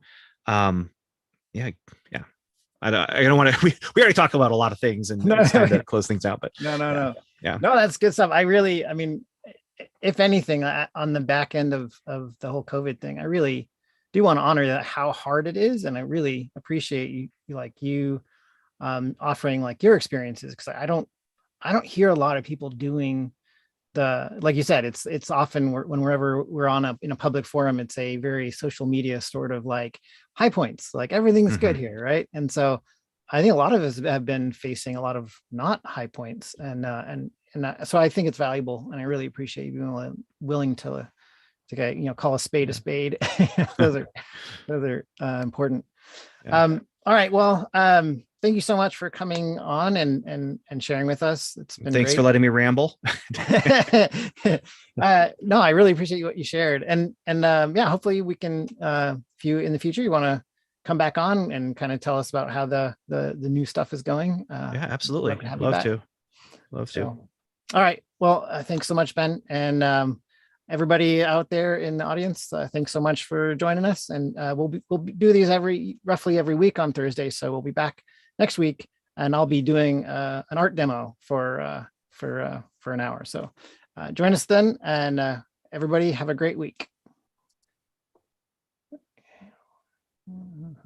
I don't want to, we already talked about a lot of things, and it's time to close things out, but no, that's good stuff. I mean, if anything, on the back end of the whole COVID thing, I really do want to honor that, how hard it is. And I really appreciate you offering like your experiences, because I don't hear a lot of people doing like you said, it's often whenever we're in a public forum, it's a very social media sort of like high points, like everything's good here, right? And so I think a lot of us have been facing a lot of not high points, so I think it's valuable, and I really appreciate you being willing to call a spade a spade. Those are important. Yeah. All right, well, thank you so much for coming on and sharing with us. It's been Thanks great. for letting me ramble. No, I really appreciate what you shared, and yeah, hopefully we can, if you in the future you want to come back on and kind of tell us about how the new stuff is going. Yeah, absolutely. Love to. All right. Well, thanks so much, Ben, and everybody out there in the audience. Thanks so much for joining us, and we'll do these roughly every week on Thursday. So we'll be back next week, and I'll be doing an art demo for an hour. So join us then, and everybody have a great week.